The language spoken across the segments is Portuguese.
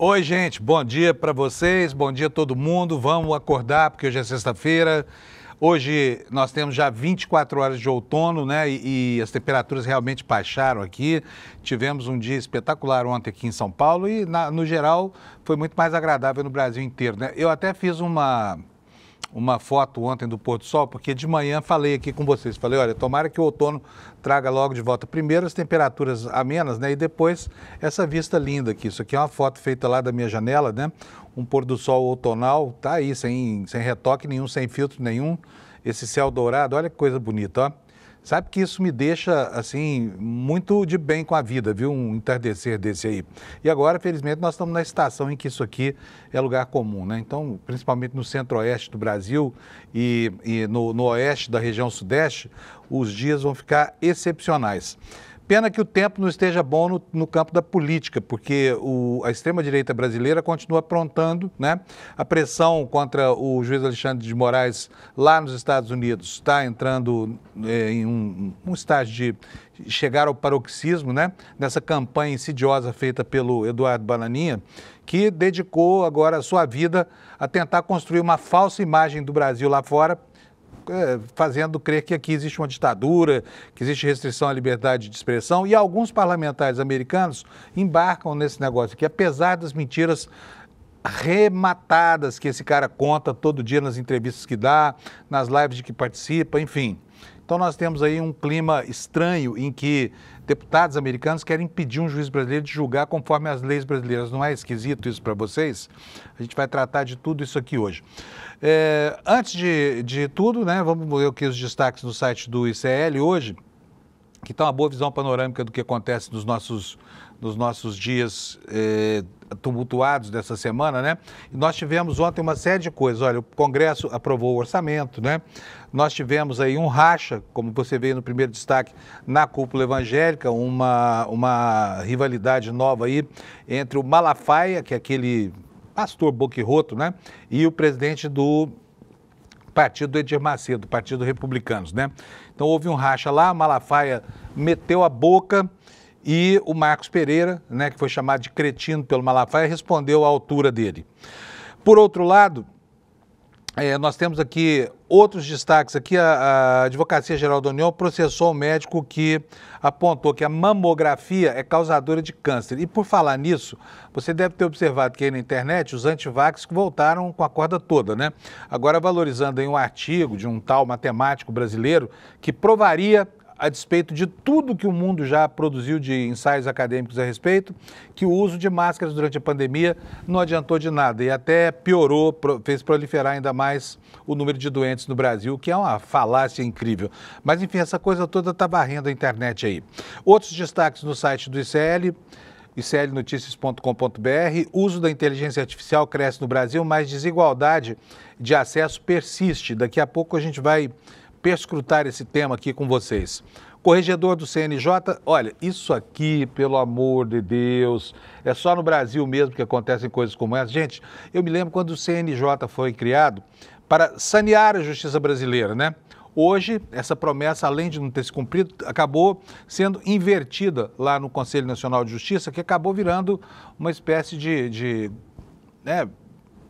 Oi, gente, bom dia para vocês, bom dia a todo mundo. Vamos acordar porque hoje é sexta-feira. Hoje nós temos já 24 horas de outono, né? E as temperaturas realmente baixaram aqui. Tivemos um dia espetacular ontem aqui em São Paulo e, no geral, foi muito mais agradável no Brasil inteiro, né? Eu até fiz uma foto ontem do pôr do sol, porque de manhã falei aqui com vocês, falei, olha, tomara que o outono traga logo de volta primeiro as temperaturas amenas, né, e depois essa vista linda aqui. Isso aqui é uma foto feita lá da minha janela, né, um pôr do sol outonal, tá aí, sem retoque nenhum, sem filtro nenhum, esse céu dourado, olha que coisa bonita, ó. Sabe que isso me deixa, assim, muito de bem com a vida, viu? Um entardecer desse aí. E agora, felizmente, nós estamos na estação em que isso aqui é lugar comum, né? Então, principalmente no centro-oeste do Brasil e no oeste da região sudeste, os dias vão ficar excepcionais. Pena que o tempo não esteja bom no campo da política, porque a extrema-direita brasileira continua aprontando, né? A pressão contra o juiz Alexandre de Moraes lá nos Estados Unidos está entrando em um estágio de chegar ao paroxismo, né? Nessa campanha insidiosa feita pelo Eduardo Bananinha, que dedicou agora a sua vida a tentar construir uma falsa imagem do Brasil lá fora, fazendo crer que aqui existe uma ditadura, que existe restrição à liberdade de expressão, e alguns parlamentares americanos embarcam nesse negócio aqui, apesar das mentiras rematadas que esse cara conta todo dia nas entrevistas que dá, nas lives de que participa, enfim. Então nós temos aí um clima estranho em que deputados americanos querem impedir um juiz brasileiro de julgar conforme as leis brasileiras. Não é esquisito isso para vocês? A gente vai tratar de tudo isso aqui hoje. Antes de tudo, né, vamos ver aqui os destaques no site do ICL hoje, que está uma boa visão panorâmica do que acontece nos nossos dias tumultuados dessa semana, né? E nós tivemos ontem uma série de coisas. Olha, o Congresso aprovou o orçamento, né? Nós tivemos aí um racha, como você vê no primeiro destaque, na cúpula evangélica, uma rivalidade nova aí entre o Malafaia, que é aquele pastor boquirroto, né? E o presidente do partido do Edir Macedo, Partido Republicanos, né? Então houve um racha lá, Malafaia meteu a boca e o Marcos Pereira, né, que foi chamado de cretino pelo Malafaia, respondeu à altura dele. Por outro lado, nós temos aqui outros destaques. Aqui a Advocacia Geral da União processou um médico que apontou que a mamografia é causadora de câncer. E por falar nisso, você deve ter observado que aí na internet os antivax voltaram com a corda toda, né? Agora valorizando aí um artigo de um tal matemático brasileiro que provaria, a despeito de tudo que o mundo já produziu de ensaios acadêmicos a respeito, que o uso de máscaras durante a pandemia não adiantou de nada e até piorou, fez proliferar ainda mais o número de doentes no Brasil, que é uma falácia incrível. Mas, enfim, essa coisa toda está varrendo a internet aí. Outros destaques no site do ICL, iclnoticias.com.br, uso da inteligência artificial cresce no Brasil, mas desigualdade de acesso persiste. Daqui a pouco a gente vai perscrutar esse tema aqui com vocês. Corregedor do CNJ, olha, isso aqui, pelo amor de Deus, é só no Brasil mesmo que acontecem coisas como essa. Gente, eu me lembro quando o CNJ foi criado para sanear a justiça brasileira, né? Hoje, essa promessa, além de não ter se cumprido, acabou sendo invertida lá no Conselho Nacional de Justiça, que acabou virando uma espécie de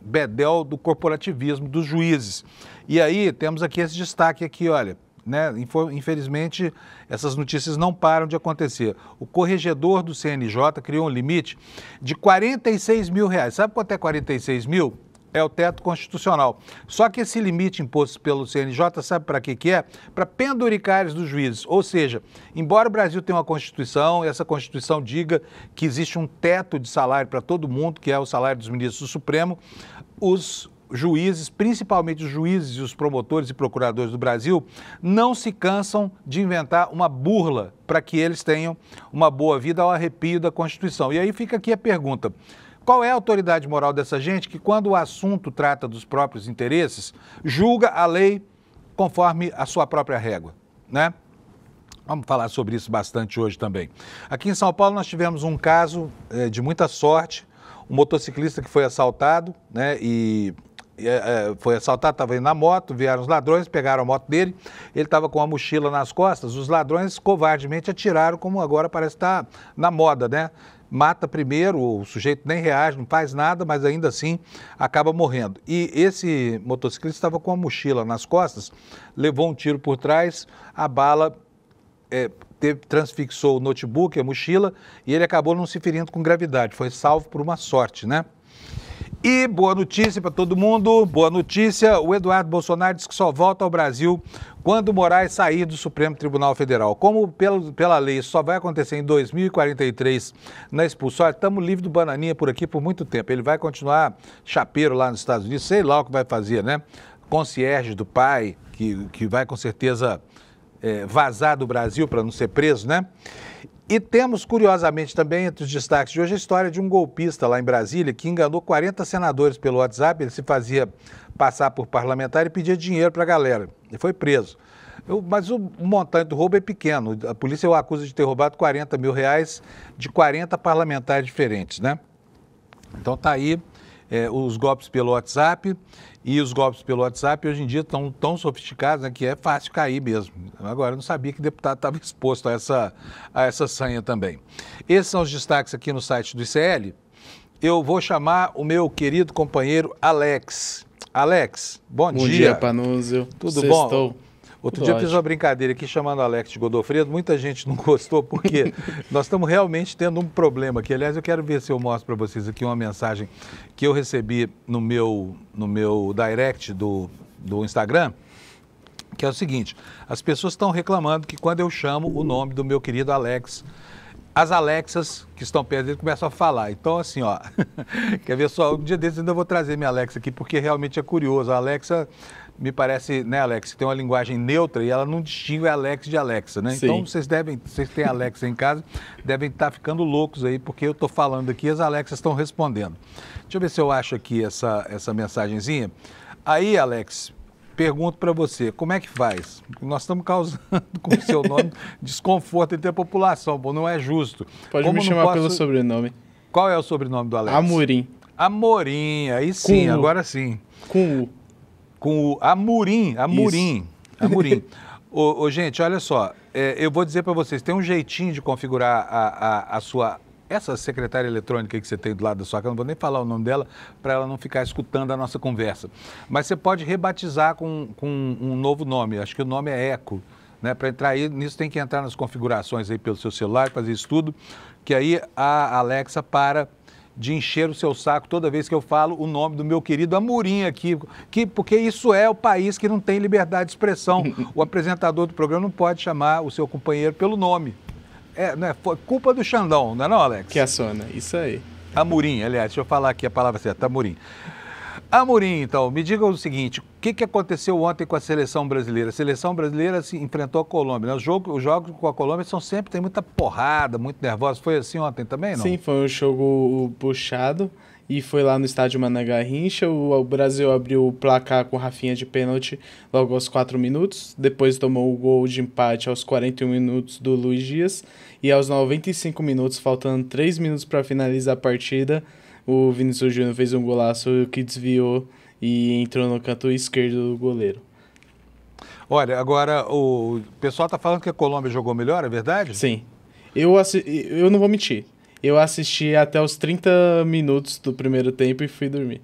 bedel do corporativismo dos juízes. E aí temos aqui esse destaque aqui, olha, né? Infelizmente essas notícias não param de acontecer. O corregedor do CNJ criou um limite de R$46 mil. Sabe quanto é 46 mil? É o teto constitucional. Só que esse limite imposto pelo CNJ, sabe para que é? Para penduricários dos juízes. Ou seja, embora o Brasil tenha uma Constituição, e essa Constituição diga que existe um teto de salário para todo mundo, que é o salário dos ministros do Supremo, os juízes, principalmente os juízes e os promotores e procuradores do Brasil, não se cansam de inventar uma burla para que eles tenham uma boa vida ao arrepio da Constituição. E aí fica aqui a pergunta: qual é a autoridade moral dessa gente que, quando o assunto trata dos próprios interesses, julga a lei conforme a sua própria régua, né? Vamos falar sobre isso bastante hoje também. Aqui em São Paulo nós tivemos um caso de muita sorte, um motociclista que foi assaltado, né, foi assaltado, estava indo na moto, vieram os ladrões, pegaram a moto dele, ele estava com uma mochila nas costas, os ladrões covardemente atiraram, como agora parece estar na moda, né? mata primeiro, o sujeito nem reage, não faz nada, mas ainda assim acaba morrendo. E esse motociclista estava com a mochila nas costas, levou um tiro por trás, a bala transfixou o notebook, a mochila, e ele acabou não se ferindo com gravidade, foi salvo por uma sorte, né? E boa notícia para todo mundo, boa notícia, o Eduardo Bolsonaro diz que só volta ao Brasil quando Moraes sair do Supremo Tribunal Federal. Como pela lei isso só vai acontecer em 2043 na expulsória, estamos livres do Bananinha por aqui por muito tempo. Ele vai continuar chapeiro lá nos Estados Unidos, sei lá o que vai fazer, né? Concierge do pai, que vai com certeza vazar do Brasil para não ser preso, né? E temos, curiosamente, também, entre os destaques de hoje, a história de um golpista lá em Brasília que enganou 40 senadores pelo WhatsApp. Ele se fazia passar por parlamentar e pedia dinheiro para a galera. Ele foi preso. Mas o montante do roubo é pequeno. A polícia o acusa de ter roubado R$40 mil de 40 parlamentares diferentes, né? Então tá aí os golpes pelo WhatsApp. E os golpes pelo WhatsApp hoje em dia estão tão sofisticados, né, que é fácil cair mesmo. Agora, eu não sabia que o deputado estava exposto a essa sanha também. Esses são os destaques aqui no site do ICL. Eu vou chamar o meu querido companheiro Alex. Alex, bom dia. Bom dia, Panúzio. Tudo bom? Outro dia eu fiz uma brincadeira aqui chamando Alex de Godofredo, muita gente não gostou porque nós estamos realmente tendo um problema aqui. Aliás, eu quero ver se eu mostro para vocês aqui uma mensagem que eu recebi no meu direct do Instagram, que é o seguinte: as pessoas estão reclamando que quando eu chamo o nome do meu querido Alex, as Alexas que estão perto dele começam a falar. Então, assim, ó, quer ver só, um dia desses ainda vou trazer minha Alexa aqui, porque realmente é curioso. A Alexa, me parece, né, Alex, que tem uma linguagem neutra e ela não distingue Alex de Alexa, né? Sim. Então, vocês têm Alexa em casa, devem estar ficando loucos aí, porque eu estou falando aqui e as Alexas estão respondendo. Deixa eu ver se eu acho aqui essa mensagenzinha. Aí, Alex, pergunto para você, como é que faz? Nós estamos causando com o seu nome desconforto entre a população, bom, não é justo. Pode me chamar pelo sobrenome. Qual é o sobrenome do Alex? Amorim. Amorim, aí sim, com agora sim. Com U. Com o Amorim. Gente, olha só, eu vou dizer para vocês, tem um jeitinho de configurar essa secretária eletrônica que você tem do lado da sua casa, não vou nem falar o nome dela, para ela não ficar escutando a nossa conversa. Mas você pode rebatizar com um novo nome, acho que o nome é Eco, né? Para entrar aí, nisso tem que entrar nas configurações aí pelo seu celular, fazer isso tudo, que aí a Alexa para de encher o seu saco toda vez que eu falo o nome do meu querido Amorim aqui, porque isso é o país que não tem liberdade de expressão. O apresentador do programa não pode chamar o seu companheiro pelo nome. Foi culpa do Xandão, não é não, Alex? Que assona, isso aí. Amorim, aliás, deixa eu falar aqui a palavra certa, Amorim. Amorim, então, me diga o seguinte, o que aconteceu ontem com a seleção brasileira? A seleção brasileira se enfrentou a Colômbia, né? Os jogos com a Colômbia tem muita porrada, muito nervosa. Foi assim ontem também, não? Sim, foi um jogo puxado e foi lá no estádio Mané Garrincha. O Brasil abriu o placar com Rafinha de pênalti logo aos 4 minutos, depois tomou o gol de empate aos 41 minutos do Luiz Dias e aos 95 minutos, faltando 3 minutos para finalizar a partida, o Vinícius Júnior fez um golaço que desviou e entrou no canto esquerdo do goleiro. Olha, agora o pessoal está falando que a Colômbia jogou melhor, é verdade? Sim. Eu não vou mentir. Eu assisti até os 30 minutos do primeiro tempo e fui dormir.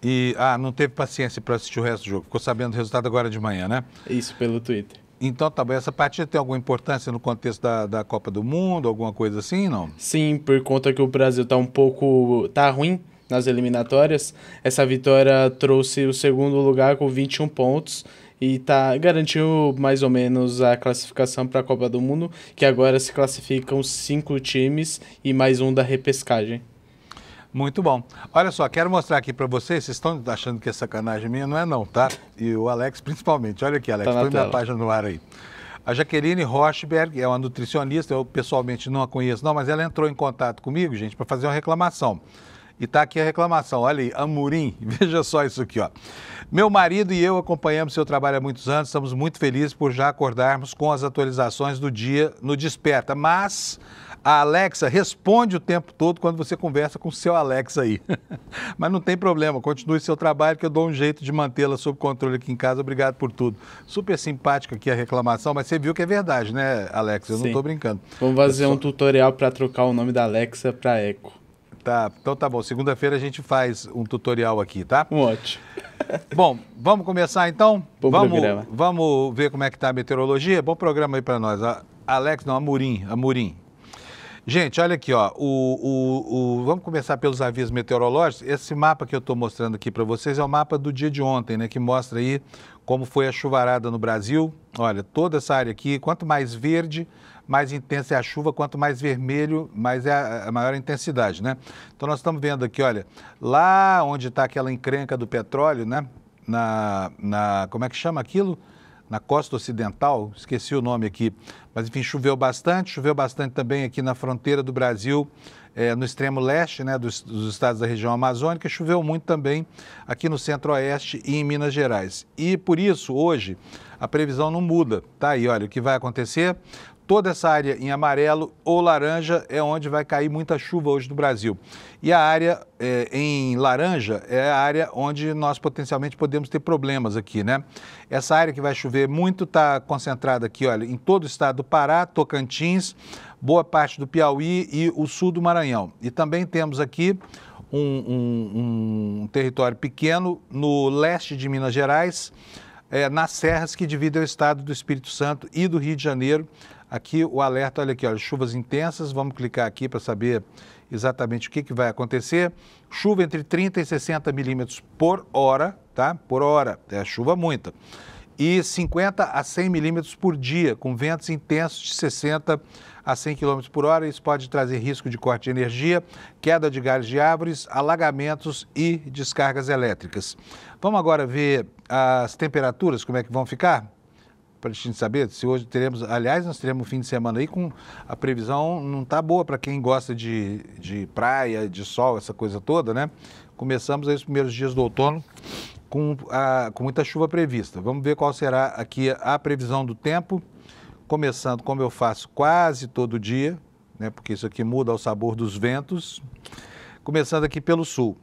E não teve paciência para assistir o resto do jogo. Ficou sabendo do resultado agora de manhã, né? Isso, pelo Twitter. Então, tá bom. Essa partida tem alguma importância no contexto da Copa do Mundo, alguma coisa assim, não? Sim, por conta que o Brasil tá ruim nas eliminatórias. Essa vitória trouxe o segundo lugar com 21 pontos e garantiu mais ou menos a classificação para a Copa do Mundo, que agora se classificam 5 times e mais um da repescagem. Muito bom. Olha só, quero mostrar aqui para vocês estão achando que é sacanagem minha, não é não, tá? E o Alex principalmente. Olha aqui, Alex, põe minha página no ar aí. A Jaqueline Rochberg é uma nutricionista, eu pessoalmente não a conheço não, mas ela entrou em contato comigo, gente, para fazer uma reclamação. E tá aqui a reclamação, olha aí, Amorim, veja só isso aqui, ó. Meu marido e eu acompanhamos seu trabalho há muitos anos, estamos muito felizes por já acordarmos com as atualizações do dia no Desperta, mas A Alexa responde o tempo todo quando você conversa com o seu Alexa aí. Mas não tem problema, continue seu trabalho que eu dou um jeito de mantê-la sob controle aqui em casa. Obrigado por tudo. Super simpática aqui a reclamação, mas você viu que é verdade, né, Alexa? Eu não estou brincando. Vamos fazer um tutorial para trocar o nome da Alexa para Echo. Tá, então tá bom. Segunda-feira a gente faz um tutorial aqui, tá? Ótimo. Bom, vamos começar então? Bom programa. Vamos ver como é que tá a meteorologia? Bom programa aí para nós. Amorim. Gente, olha aqui, ó, vamos começar pelos avisos meteorológicos. Esse mapa que eu estou mostrando aqui para vocês é o mapa do dia de ontem, né, que mostra aí como foi a chuvarada no Brasil. Olha, toda essa área aqui, quanto mais verde, mais intensa é a chuva, quanto mais vermelho, mais é a maior intensidade, né? Então nós estamos vendo aqui, olha, lá onde está aquela encrenca do petróleo, né, como é que chama aquilo? Na costa ocidental, esqueci o nome aqui, mas enfim, choveu bastante também aqui na fronteira do Brasil, no extremo leste, né, dos estados da região amazônica, choveu muito também aqui no centro-oeste e em Minas Gerais. E por isso, hoje, a previsão não muda, tá aí, olha, o que vai acontecer, toda essa área em amarelo ou laranja é onde vai cair muita chuva hoje no Brasil. E a área em laranja é a área onde nós potencialmente podemos ter problemas aqui, né? Essa área que vai chover muito está concentrada aqui, olha, em todo o estado do Pará, Tocantins, boa parte do Piauí e o sul do Maranhão. E também temos aqui um território pequeno no leste de Minas Gerais, nas serras que dividem o estado do Espírito Santo e do Rio de Janeiro. Aqui o alerta, olha aqui, olha, chuvas intensas, vamos clicar aqui para saber exatamente o que vai acontecer. Chuva entre 30 e 60 milímetros por hora, tá? Por hora, é chuva muita. E 50 a 100 milímetros por dia, com ventos intensos de 60 a 100 km por hora. Isso pode trazer risco de corte de energia, queda de galhos de árvores, alagamentos e descargas elétricas. Vamos agora ver as temperaturas, como é que vão ficar? Para a gente saber se hoje teremos, aliás, nós teremos um fim de semana aí com a previsão não está boa para quem gosta de praia, de sol, essa coisa toda, né? Começamos aí os primeiros dias do outono com muita chuva prevista. Vamos ver qual será aqui a previsão do tempo, começando como eu faço quase todo dia, né? Porque isso aqui muda o sabor dos ventos. Começando aqui pelo sul.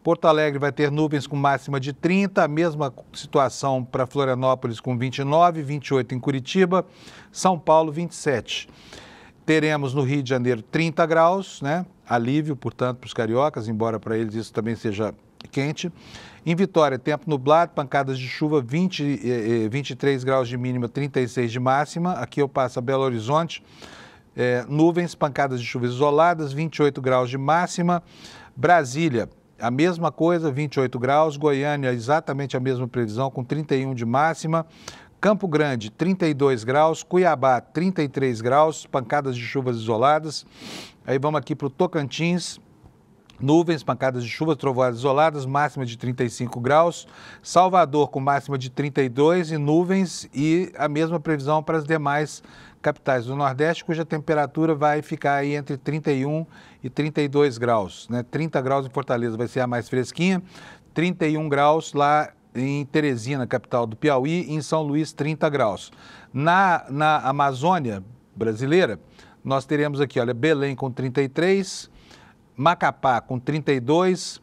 Porto Alegre vai ter nuvens com máxima de 30, a mesma situação para Florianópolis com 29, 28 em Curitiba, São Paulo 27. Teremos no Rio de Janeiro 30 graus, né? Alívio, portanto, para os cariocas, embora para eles isso também seja quente. Em Vitória, tempo nublado, pancadas de chuva, 23 graus de mínima, 36 de máxima. Aqui eu passo a Belo Horizonte, nuvens, pancadas de chuva isoladas, 28 graus de máxima. Brasília, a mesma coisa, 28 graus. Goiânia, exatamente a mesma previsão, com 31 de máxima. Campo Grande, 32 graus. Cuiabá, 33 graus, pancadas de chuvas isoladas. Aí vamos aqui para o Tocantins. Nuvens, pancadas de chuvas, trovoadas isoladas, máxima de 35 graus. Salvador com máxima de 32 e nuvens, e a mesma previsão para as demais capitais do Nordeste, cuja temperatura vai ficar aí entre 31 e 32 graus, né? 30 graus em Fortaleza vai ser a mais fresquinha, 31 graus lá em Teresina, capital do Piauí, e em São Luís, 30 graus. Na Amazônia brasileira, nós teremos aqui, olha, Belém com 33, Macapá com 32,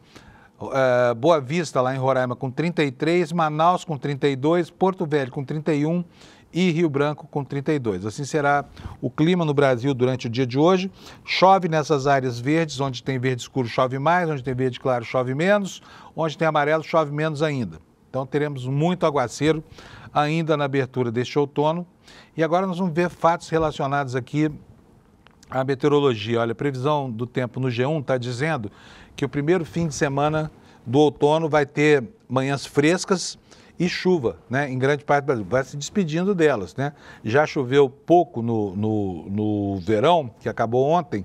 Boa Vista, lá em Roraima, com 33, Manaus com 32, Porto Velho com 31 e Rio Branco com 32. Assim será o clima no Brasil durante o dia de hoje. Chove nessas áreas verdes, onde tem verde escuro chove mais, onde tem verde claro chove menos, onde tem amarelo chove menos ainda. Então teremos muito aguaceiro ainda na abertura deste outono. E agora nós vamos ver fatos relacionados aqui à meteorologia. Olha, a previsão do tempo no G1 está dizendo que o primeiro fim de semana do outono vai ter manhãs frescas e chuva, né, em grande parte do Brasil. Vai se despedindo delas, né? Já choveu pouco no verão, que acabou ontem,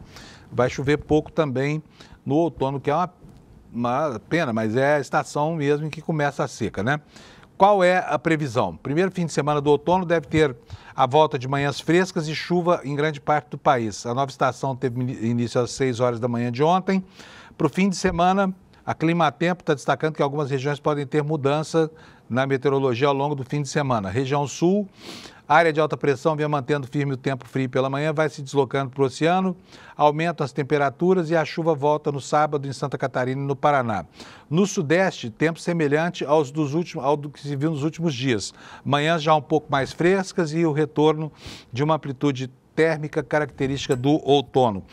vai chover pouco também no outono, que é uma pena, mas é a estação mesmo em que começa a seca, né? Qual é a previsão? Primeiro fim de semana do outono deve ter a volta de manhãs frescas e chuva em grande parte do país. A nova estação teve início às 6 horas da manhã de ontem. Para o fim de semana, A Climatempo está destacando que algumas regiões podem ter mudança na meteorologia ao longo do fim de semana. Região sul, área de alta pressão vem mantendo firme o tempo frio pela manhã, vai se deslocando para o oceano, aumentam as temperaturas e a chuva volta no sábado em Santa Catarina e no Paraná. No sudeste, tempo semelhante ao do que se viu nos últimos dias. Manhãs já um pouco mais frescas e o retorno de uma amplitude térmica característica do outono,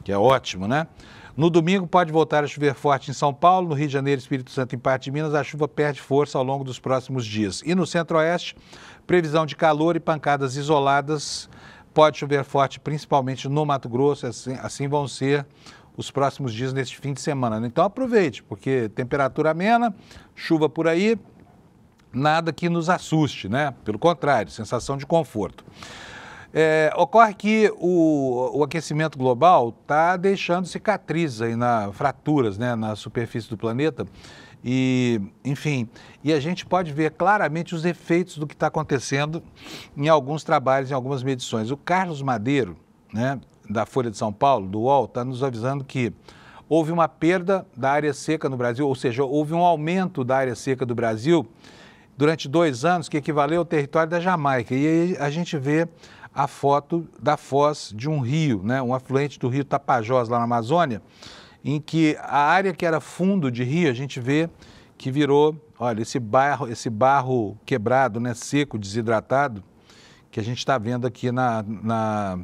que é ótimo, né? No domingo pode voltar a chover forte em São Paulo, no Rio de Janeiro, Espírito Santo e em parte de Minas, a chuva perde força ao longo dos próximos dias. E no centro-oeste, previsão de calor e pancadas isoladas, pode chover forte principalmente no Mato Grosso, assim vão ser os próximos dias neste fim de semana. Então aproveite, porque temperatura amena, chuva por aí, nada que nos assuste, né? Pelo contrário, sensação de conforto. Ocorre que o aquecimento global está deixando cicatrizes aí fraturas, né, na superfície do planeta e, enfim, e a gente pode ver claramente os efeitos do que está acontecendo em alguns trabalhos, em algumas medições. O Carlos Madeiro, né, da Folha de São Paulo, do UOL, está nos avisando que houve uma perda da área seca no Brasil, ou seja, houve um aumento da área seca do Brasil durante 2 anos, que equivaleu ao território da Jamaica. E aí a gente vê a foto da foz de um rio, né, um afluente do rio Tapajós, lá na Amazônia, em que a área que era fundo de rio, a gente vê que virou, olha, esse barro quebrado, né, seco, desidratado, que a gente está vendo aqui na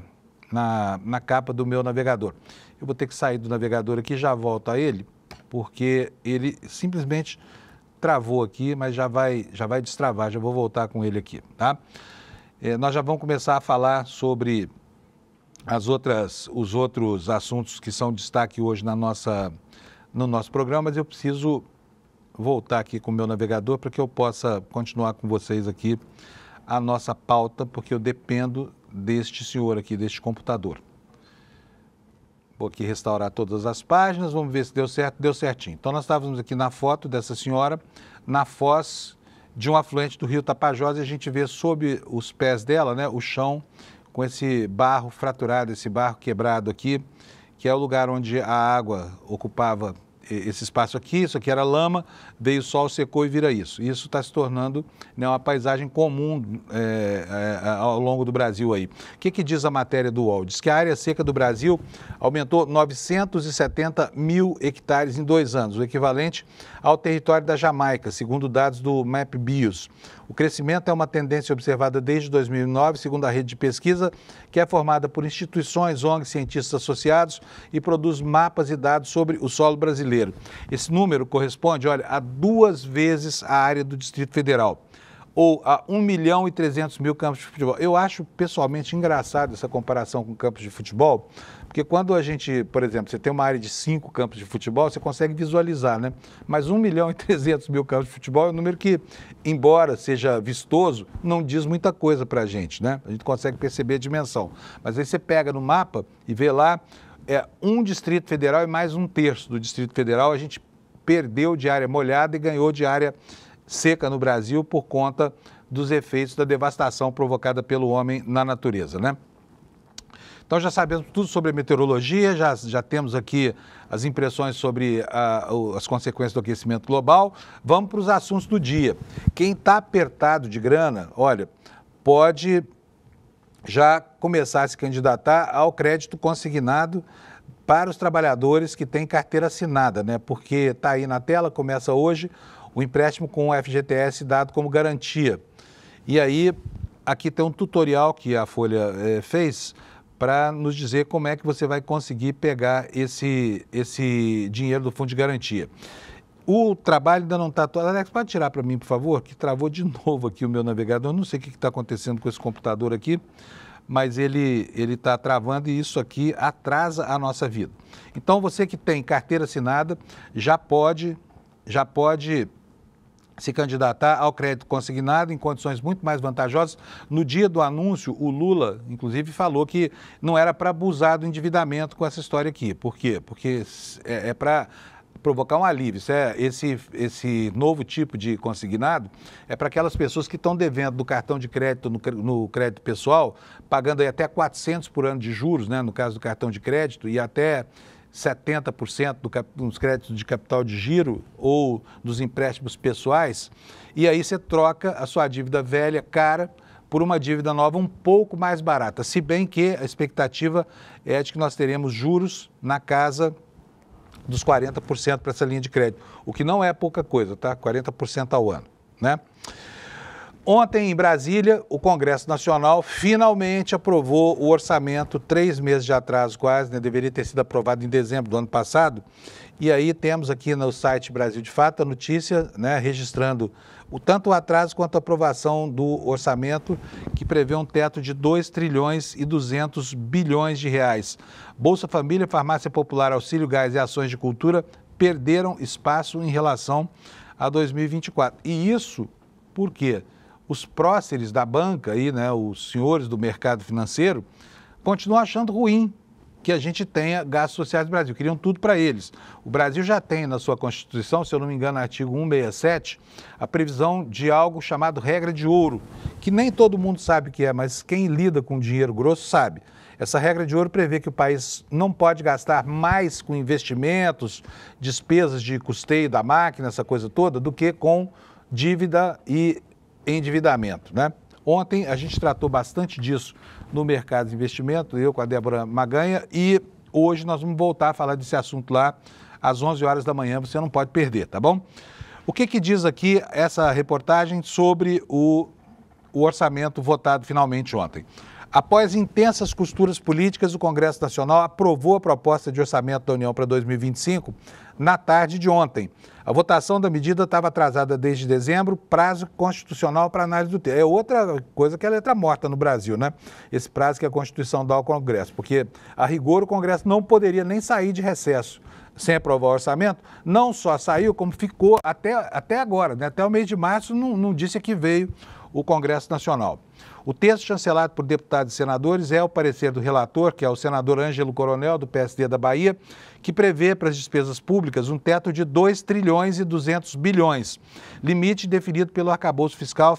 capa do meu navegador. Eu vou ter que sair do navegador aqui, já volto a ele, porque ele simplesmente travou aqui, mas já vai destravar, já vou voltar com ele aqui, tá? Nós já vamos começar a falar sobre os outros assuntos que são destaque hoje no nosso programa, mas eu preciso voltar aqui com o meu navegador para que eu possa continuar com vocês aqui a nossa pauta, porque eu dependo deste senhor aqui, deste computador. Vou aqui restaurar todas as páginas, vamos ver se deu certo, deu certinho. Então nós estávamos aqui na foto dessa senhora, na foz de um afluente do rio Tapajós, e a gente vê sob os pés dela, né, o chão com esse barro fraturado, esse barro quebrado aqui, que é o lugar onde a água ocupava esse espaço aqui. Isso aqui era lama, veio o sol, secou e vira isso. Isso está se tornando, né, uma paisagem comum ao longo do Brasil aí. O que diz a matéria do UOL? Diz que a área seca do Brasil aumentou 970 mil hectares em 2 anos, o equivalente ao território da Jamaica, segundo dados do MapBios. O crescimento é uma tendência observada desde 2009, segundo a rede de pesquisa, que é formada por instituições, ONGs, cientistas associados e produz mapas e dados sobre o solo brasileiro. Esse número corresponde, olha, a 2 vezes a área do Distrito Federal, ou a 1.300.000 campos de futebol. Eu acho pessoalmente engraçado essa comparação com campos de futebol, porque quando a gente, por exemplo, você tem uma área de 5 campos de futebol, você consegue visualizar, né? Mas 1.300.000 campos de futebol é um número que, embora seja vistoso, não diz muita coisa para a gente, né? A gente consegue perceber a dimensão. Mas aí você pega no mapa e vê lá, um Distrito Federal e mais 1/3 do Distrito Federal, a gente perdeu de área molhada e ganhou de área seca no Brasil por conta dos efeitos da devastação provocada pelo homem na natureza, né? Então já sabemos tudo sobre a meteorologia, já temos aqui as impressões sobre as consequências do aquecimento global. Vamos para os assuntos do dia. Quem está apertado de grana, olha, pode já começar a se candidatar ao crédito consignado para os trabalhadores que têm carteira assinada, né? Porque está aí na tela, começa hoje o empréstimo com o FGTS dado como garantia. E aí, aqui tem um tutorial que a Folha fez para nos dizer como é que você vai conseguir pegar esse dinheiro do Fundo de Garantia. O trabalho ainda não está todo. Alex, pode tirar para mim, por favor, que travou de novo aqui o meu navegador. Eu não sei o que está acontecendo com esse computador aqui, mas ele está travando e isso aqui atrasa a nossa vida. Então, você que tem carteira assinada já pode se candidatar ao crédito consignado em condições muito mais vantajosas. No dia do anúncio, o Lula, inclusive, falou que não era para abusar do endividamento com essa história aqui. Por quê? Porque é para provocar um alívio. Esse novo tipo de consignado é para aquelas pessoas que estão devendo do cartão de crédito no crédito pessoal, pagando aí até 400 por ano de juros, né, no caso do cartão de crédito, e até 70% dos créditos de capital de giro ou dos empréstimos pessoais, e aí você troca a sua dívida velha, cara, por uma dívida nova um pouco mais barata, se bem que a expectativa é de que nós teremos juros na casa dos 40% para essa linha de crédito, o que não é pouca coisa, tá? 40% ao ano, né? Ontem, em Brasília, o Congresso Nacional finalmente aprovou o orçamento, 3 meses de atraso quase, né? Deveria ter sido aprovado em dezembro do ano passado. E aí temos aqui no site Brasil de Fato a notícia, né, registrando tanto o atraso quanto a aprovação do orçamento, que prevê um teto de 2 trilhões e 200 bilhões de reais. Bolsa Família, Farmácia Popular, Auxílio Gás e Ações de Cultura perderam espaço em relação a 2024. E isso por quê? Os próceres da banca, aí, né, os senhores do mercado financeiro, continuam achando ruim que a gente tenha gastos sociais no Brasil. Queriam tudo para eles. O Brasil já tem na sua Constituição, se eu não me engano, artigo 167, a previsão de algo chamado regra de ouro, que nem todo mundo sabe o que é, mas quem lida com dinheiro grosso sabe. Essa regra de ouro prevê que o país não pode gastar mais com investimentos, despesas de custeio da máquina, essa coisa toda, do que com dívida e endividamento, né? Ontem a gente tratou bastante disso no mercado de investimento, eu com a Débora Maganha, e hoje nós vamos voltar a falar desse assunto lá às 11 horas da manhã, você não pode perder, tá bom? O que diz aqui essa reportagem sobre o orçamento votado finalmente ontem? Após intensas costuras políticas, o Congresso Nacional aprovou a proposta de orçamento da União para 2025 na tarde de ontem. A votação da medida estava atrasada desde dezembro, prazo constitucional para análise do texto. É outra coisa que é letra morta no Brasil, né? Esse prazo que a Constituição dá ao Congresso, porque, a rigor, o Congresso não poderia nem sair de recesso sem aprovar o orçamento. Não só saiu, como ficou até agora, né? Até o mês de março não disse a que veio o Congresso Nacional. O texto chancelado por deputados e senadores é o parecer do relator, que é o senador Ângelo Coronel, do PSD da Bahia, que prevê para as despesas públicas um teto de 2 trilhões e 200 bilhões, limite definido pelo arcabouço fiscal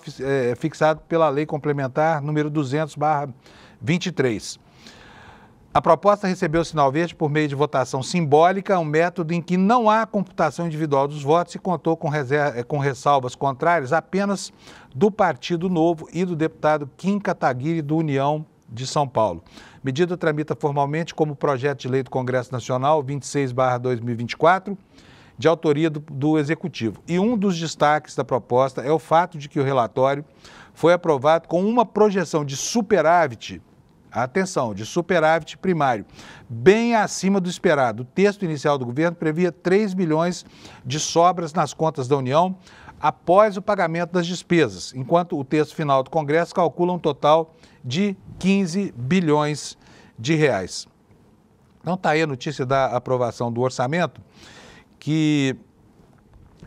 fixado pela Lei Complementar número 200/23. A proposta recebeu sinal verde por meio de votação simbólica, um método em que não há computação individual dos votos e contou com ressalvas contrárias apenas do Partido Novo e do deputado Kim Kataguiri, do União de São Paulo. Medida tramita formalmente como projeto de lei do Congresso Nacional 26/2024, de autoria do Executivo. E um dos destaques da proposta é o fato de que o relatório foi aprovado com uma projeção de superávit, atenção, de superávit primário, bem acima do esperado. O texto inicial do governo previa 3 bilhões de sobras nas contas da União após o pagamento das despesas, enquanto o texto final do Congresso calcula um total de 15 bilhões de reais. Então está aí a notícia da aprovação do orçamento, que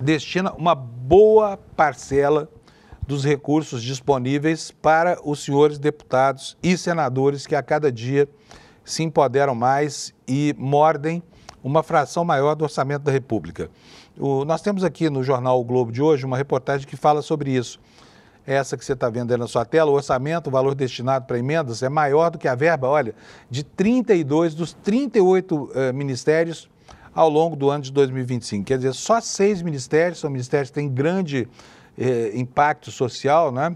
destina uma boa parcela dos recursos disponíveis para os senhores deputados e senadores que a cada dia se empoderam mais e mordem uma fração maior do orçamento da República. Nós temos aqui no jornal O Globo de hoje uma reportagem que fala sobre isso. Essa que você está vendo aí na sua tela, o orçamento, o valor destinado para emendas é maior do que a verba, olha, de 32 dos 38 ministérios ao longo do ano de 2025. Quer dizer, só 6 ministérios, são ministérios que têm grande impacto social, né,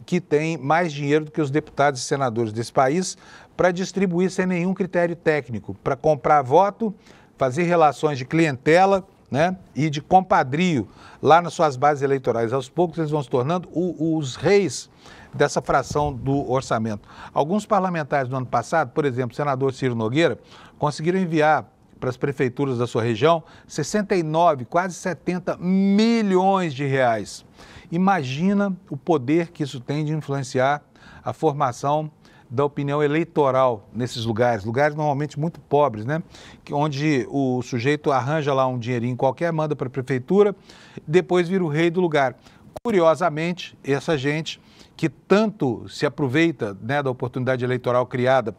que tem mais dinheiro do que os deputados e senadores desse país para distribuir sem nenhum critério técnico, para comprar voto, fazer relações de clientela, né, e de compadrio lá nas suas bases eleitorais. Aos poucos eles vão se tornando os reis dessa fração do orçamento. Alguns parlamentares do ano passado, por exemplo, o senador Ciro Nogueira, conseguiram enviar para as prefeituras da sua região 69, quase 70 milhões de reais. Imagina o poder que isso tem de influenciar a formação da opinião eleitoral nesses lugares normalmente muito pobres, né? Onde o sujeito arranja lá um dinheirinho qualquer, manda para a prefeitura, depois vira o rei do lugar. Curiosamente, essa gente que tanto se aproveita, né, da oportunidade eleitoral criada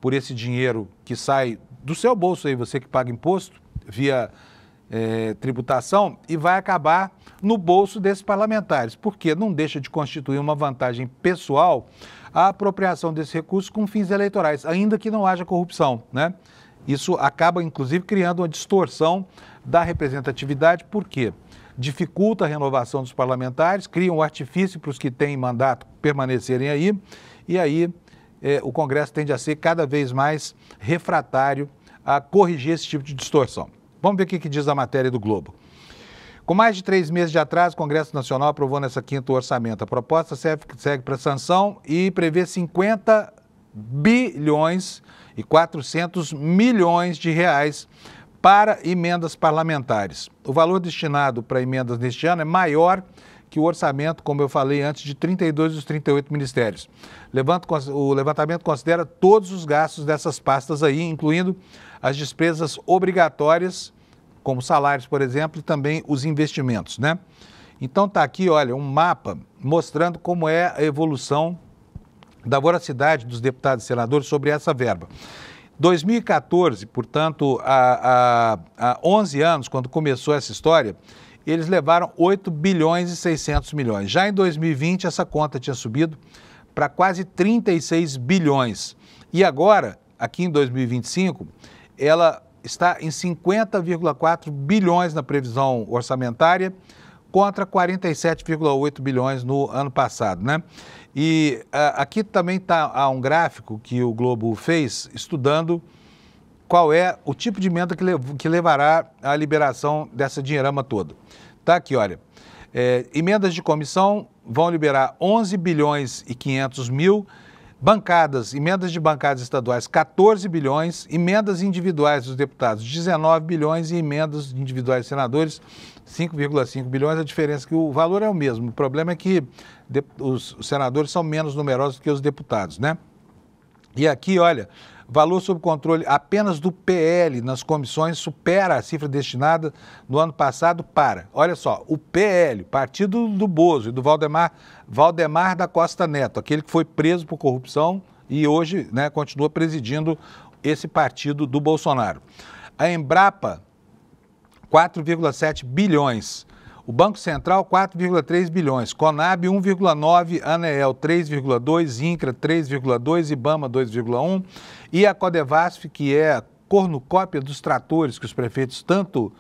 por esse dinheiro que sai do seu bolso aí, você que paga imposto via tributação, e vai acabar no bolso desses parlamentares, porque não deixa de constituir uma vantagem pessoal a apropriação desses recursos com fins eleitorais, ainda que não haja corrupção, né? Isso acaba, inclusive, criando uma distorção da representatividade. Por quê? Dificulta a renovação dos parlamentares, cria um artifício para os que têm mandato permanecerem aí, e aí o Congresso tende a ser cada vez mais refratário a corrigir esse tipo de distorção. Vamos ver o que diz a matéria do Globo. Com mais de 3 meses de atraso, o Congresso Nacional aprovou nessa quinta o orçamento. A proposta segue para sanção e prevê 50 bilhões e 400 milhões de reais para emendas parlamentares. O valor destinado para emendas neste ano é maior que o orçamento, como eu falei antes, de 32 dos 38 ministérios. O levantamento considera todos os gastos dessas pastas aí, incluindo as despesas obrigatórias, como salários, por exemplo, e também os investimentos, né? Então está aqui, olha, um mapa mostrando como é a evolução da voracidade dos deputados e senadores sobre essa verba. 2014, portanto, há 11 anos, quando começou essa história, eles levaram 8 bilhões e 600 milhões. Já em 2020, essa conta tinha subido para quase 36 bilhões. E agora, aqui em 2025, ela está em 50,4 bilhões na previsão orçamentária, contra 47,8 bilhões no ano passado, né? E aqui também está um gráfico que o Globo fez, estudando qual é o tipo de emenda que levará à liberação dessa dinheirama toda. Está aqui, olha, emendas de comissão vão liberar 11 bilhões e 500 mil, emendas de bancadas estaduais, 14 bilhões, emendas individuais dos deputados, 19 bilhões e emendas individuais dos senadores, 5,5 bilhões. A diferença é que o valor é o mesmo. O problema é que os senadores são menos numerosos que os deputados, né? E aqui, olha, valor sob controle apenas do PL nas comissões supera a cifra destinada no ano passado para, olha só, o PL, partido do Bozo e do Valdemar da Costa Neto, aquele que foi preso por corrupção e hoje, né, continua presidindo esse partido do Bolsonaro. A Embrapa, 4,7 bilhões. O Banco Central, 4,3 bilhões. Conab, 1,9. Aneel, 3,2. INCRA, 3,2. IBAMA, 2,1. E a Codevasf, que é a cornucópia dos tratores que os prefeitos tanto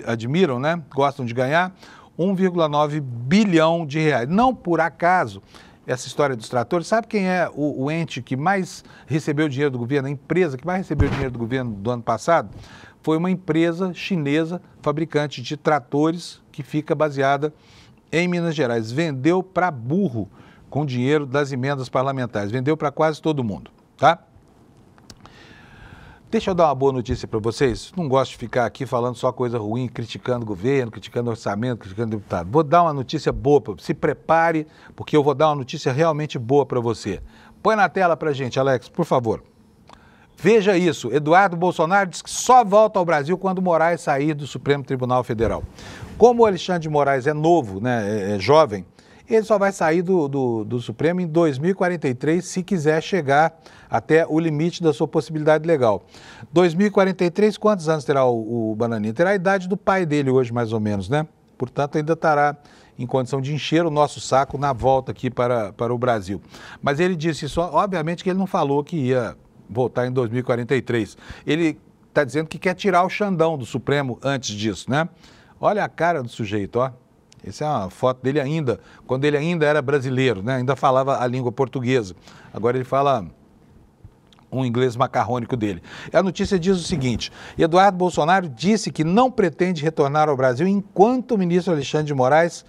admiram, né? Gostam de ganhar, 1,9 bilhão de reais. Não por acaso, essa história dos tratores, sabe quem é o ente que mais recebeu dinheiro do governo, a empresa que mais recebeu dinheiro do governo do ano passado? Foi uma empresa chinesa, fabricante de tratores, que fica baseada em Minas Gerais. Vendeu para burro com dinheiro das emendas parlamentares. Vendeu para quase todo mundo, tá? Deixa eu dar uma boa notícia para vocês. Não gosto de ficar aqui falando só coisa ruim, criticando o governo, criticando o orçamento, criticando o deputado. Vou dar uma notícia boa, se prepare, porque eu vou dar uma notícia realmente boa para você. Põe na tela para a gente, Alex, por favor. Veja isso, Eduardo Bolsonaro diz que só volta ao Brasil quando Moraes sair do Supremo Tribunal Federal. Como o Alexandre de Moraes é novo, né, é jovem, ele só vai sair do Supremo em 2043, se quiser chegar até o limite da sua possibilidade legal. 2043, quantos anos terá o Bananinha? Terá a idade do pai dele hoje, mais ou menos, né? Portanto, ainda estará em condição de encher o nosso saco na volta aqui para o Brasil. Mas ele disse isso, obviamente que ele não falou que ia voltar em 2043. Ele está dizendo que quer tirar o Xandão do Supremo antes disso, né? Olha a cara do sujeito, ó. Essa é uma foto dele ainda, quando ele ainda era brasileiro, né? Ainda falava a língua portuguesa. Agora ele fala um inglês macarrônico dele. E a notícia diz o seguinte: Eduardo Bolsonaro disse que não pretende retornar ao Brasil enquanto o ministro Alexandre de Moraes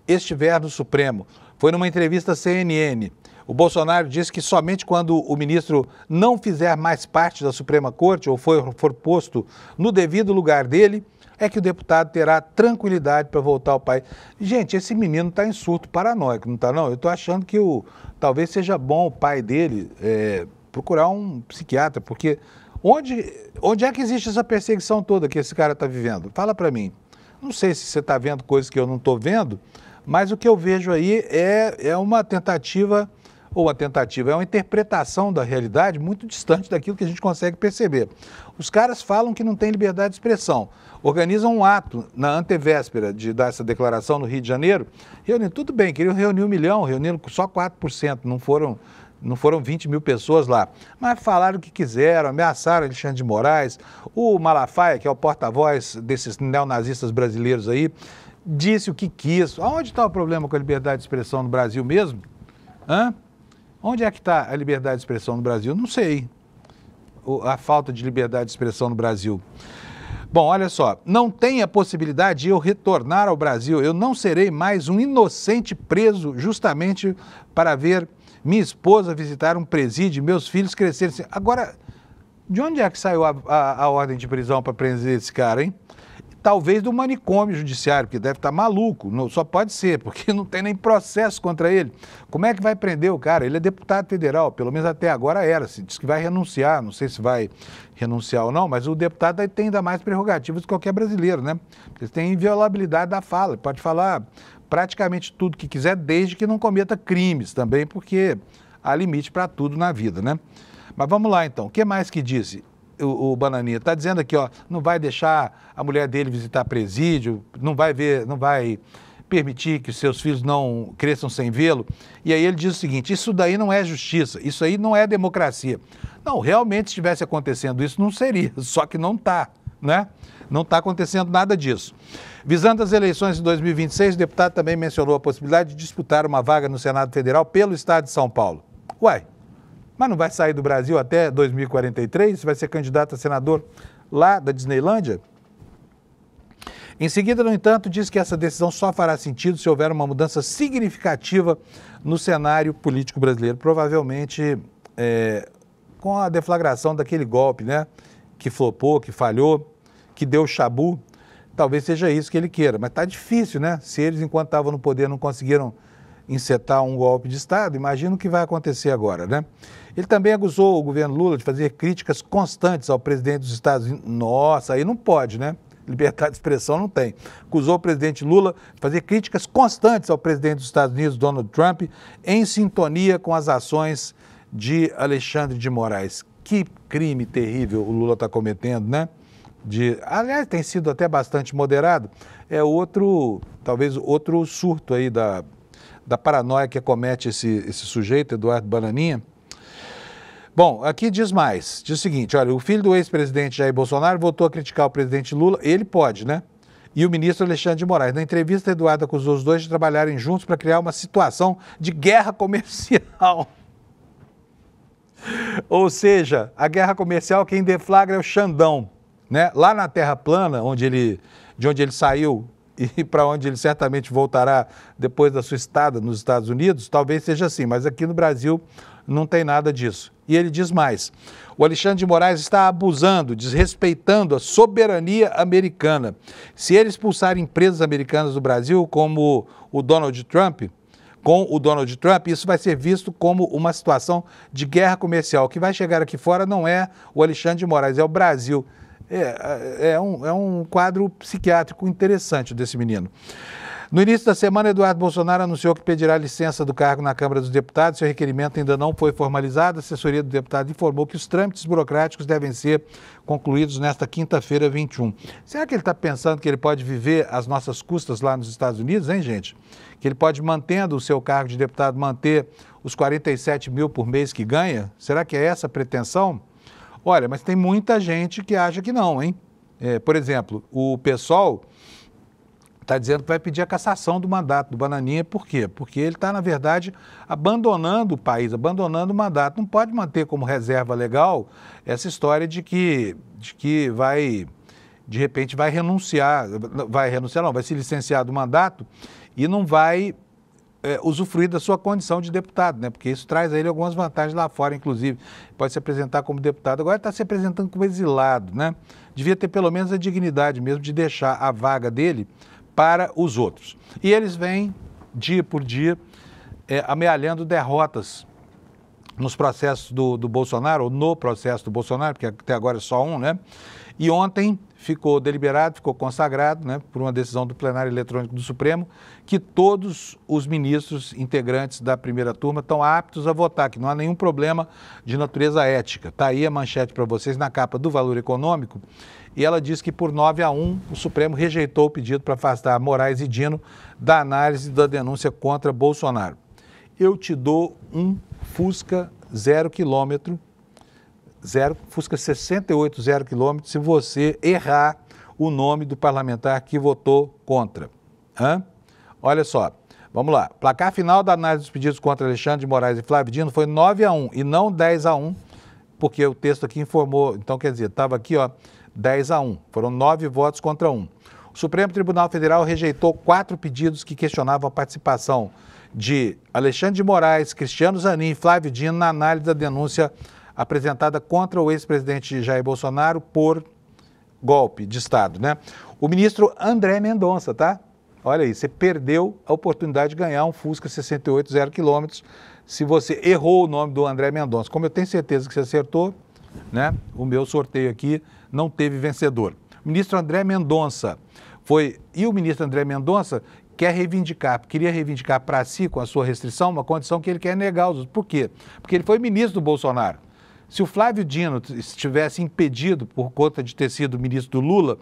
estiver no Supremo. Foi numa entrevista à CNN. O Bolsonaro disse que somente quando o ministro não fizer mais parte da Suprema Corte ou for posto no devido lugar dele, é que o deputado terá tranquilidade para voltar ao país. Gente, esse menino está em surto paranoico, não está não? Eu estou achando que talvez seja bom o pai dele procurar um psiquiatra, porque onde é que existe essa perseguição toda que esse cara está vivendo? Fala para mim. Não sei se você está vendo coisas que eu não estou vendo, mas o que eu vejo aí é uma tentativa... é uma interpretação da realidade muito distante daquilo que a gente consegue perceber. Os caras falam que não tem liberdade de expressão, organizam um ato na antevéspera de dar essa declaração no Rio de Janeiro, tudo bem, queriam reunir 1 milhão, reuniram só 4%, não foram Não foram 20 mil pessoas lá, mas falaram o que quiseram, ameaçaram Alexandre de Moraes. O Malafaia, que é o porta-voz desses neonazistas brasileiros aí, disse o que quis. Onde está o problema com a liberdade de expressão no Brasil mesmo? Hã? Onde é que está a liberdade de expressão no Brasil? Não sei. A falta de liberdade de expressão no Brasil. Bom, olha só, não tem a possibilidade de eu retornar ao Brasil. Eu não serei mais um inocente preso justamente para ver minha esposa visitar um presídio, meus filhos crescerem. Agora, de onde é que saiu a ordem de prisão para prender esse cara, hein? Talvez do manicômio judiciário, que deve estar maluco, não, só pode ser, porque não tem nem processo contra ele. Como é que vai prender o cara? Ele é deputado federal, pelo menos até agora era, se diz que vai renunciar, não sei se vai renunciar ou não, mas o deputado tem ainda mais prerrogativas que qualquer brasileiro, né? Ele tem inviolabilidade da fala, ele pode falar praticamente tudo que quiser, desde que não cometa crimes também, porque há limite para tudo na vida, né? Mas vamos lá então, o que mais que disse o Bananinha? Está dizendo aqui, ó, não vai deixar a mulher dele visitar presídio, não vai permitir que os seus filhos não cresçam sem vê-lo. E aí ele diz o seguinte, isso daí não é justiça, isso aí não é democracia. Não, realmente se estivesse acontecendo isso, não seria, só que não está, né? Não está acontecendo nada disso. Visando as eleições de 2026, o deputado também mencionou a possibilidade de disputar uma vaga no Senado Federal pelo estado de São Paulo. Uai, mas não vai sair do Brasil até 2043? Vai ser candidato a senador lá da Disneylândia? Em seguida, no entanto, diz que essa decisão só fará sentido se houver uma mudança significativa no cenário político brasileiro. Provavelmente com a deflagração daquele golpe, né? Que flopou, que falhou, que deu chabu. Talvez seja isso que ele queira. Mas está difícil, né? Se eles, enquanto estavam no poder, não conseguiram encetar um golpe de Estado, imagina o que vai acontecer agora, né? Ele também acusou o governo Lula de fazer críticas constantes ao presidente dos Estados Unidos. Nossa, aí não pode, né? Liberdade de expressão não tem. Acusou o presidente Lula de fazer críticas constantes ao presidente dos Estados Unidos, Donald Trump, em sintonia com as ações de Alexandre de Moraes. Que crime terrível o Lula está cometendo, né? Aliás, tem sido até bastante moderado. É talvez outro surto aí da paranoia que acomete esse sujeito, Eduardo Bananinha. Bom, aqui diz mais, diz o seguinte, olha, o filho do ex-presidente Jair Bolsonaro voltou a criticar o presidente Lula, ele pode, né? E o ministro Alexandre de Moraes. Na entrevista, Eduardo acusou os dois de trabalharem juntos para criar uma situação de guerra comercial. Ou seja, a guerra comercial quem deflagra é o Xandão, né? Lá na Terra Plana, de onde ele saiu e para onde ele certamente voltará depois da sua estada nos Estados Unidos, talvez seja assim, mas aqui no Brasil não tem nada disso. E ele diz mais, o Alexandre de Moraes está abusando, desrespeitando a soberania americana. Se ele expulsar empresas americanas do Brasil, como com o Donald Trump, isso vai ser visto como uma situação de guerra comercial. O que vai chegar aqui fora não é o Alexandre de Moraes, é o Brasil. É um quadro psiquiátrico interessante desse menino. No início da semana, Eduardo Bolsonaro anunciou que pedirá licença do cargo na Câmara dos Deputados. Seu requerimento ainda não foi formalizado. A assessoria do deputado informou que os trâmites burocráticos devem ser concluídos nesta quinta-feira, 21. Será que ele está pensando que ele pode viver às nossas custas lá nos Estados Unidos, hein, gente? Que ele pode, mantendo o seu cargo de deputado, manter os 47 mil por mês que ganha? Será que é essa a pretensão? Olha, mas tem muita gente que acha que não, hein? Por exemplo, o PSOL está dizendo que vai pedir a cassação do mandato do Bananinha. Por quê? Porque ele está, na verdade, abandonando o país, abandonando o mandato. Não pode manter como reserva legal essa história de que vai, de repente, vai se licenciar do mandato e não vai usufruir da sua condição de deputado, né? Porque isso traz a ele algumas vantagens lá fora, inclusive. Pode se apresentar como deputado, agora está se apresentando como exilado, né? Devia ter pelo menos a dignidade mesmo de deixar a vaga dele para os outros. E eles vêm, dia por dia, amealhando derrotas nos processos do Bolsonaro, ou no processo do Bolsonaro, porque até agora é só um, né? E ontem ficou deliberado, ficou consagrado, né, por uma decisão do plenário eletrônico do Supremo, que todos os ministros integrantes da primeira turma estão aptos a votar, que não há nenhum problema de natureza ética. Está aí a manchete para vocês na capa do Valor Econômico, e ela diz que por 9-1 o Supremo rejeitou o pedido para afastar Moraes e Dino da análise da denúncia contra Bolsonaro. Eu te dou um Fusca 0 km, Fusca 68 0 km, se você errar o nome do parlamentar que votou contra. Olha só, vamos lá. Placar final da análise dos pedidos contra Alexandre de Moraes e Flávio Dino foi 9-1 e não 10-1, porque o texto aqui informou, então quer dizer, estava aqui, ó, 10-1, foram 9 votos contra 1. O Supremo Tribunal Federal rejeitou 4 pedidos que questionavam a participação de Alexandre de Moraes, Cristiano Zanin e Flávio Dino na análise da denúncia apresentada contra o ex-presidente Jair Bolsonaro por golpe de Estado, né? O ministro André Mendonça, tá? Olha aí, você perdeu a oportunidade de ganhar um Fusca 68 0 km se você errou o nome do André Mendonça. Como eu tenho certeza que você acertou, né? O meu sorteio aqui não teve vencedor. O ministro André Mendonça o ministro André Mendonça queria reivindicar para si, com a sua restrição, uma condição que ele quer negar. Por quê? Porque ele foi ministro do Bolsonaro. Se o Flávio Dino estivesse impedido por conta de ter sido ministro do Lula,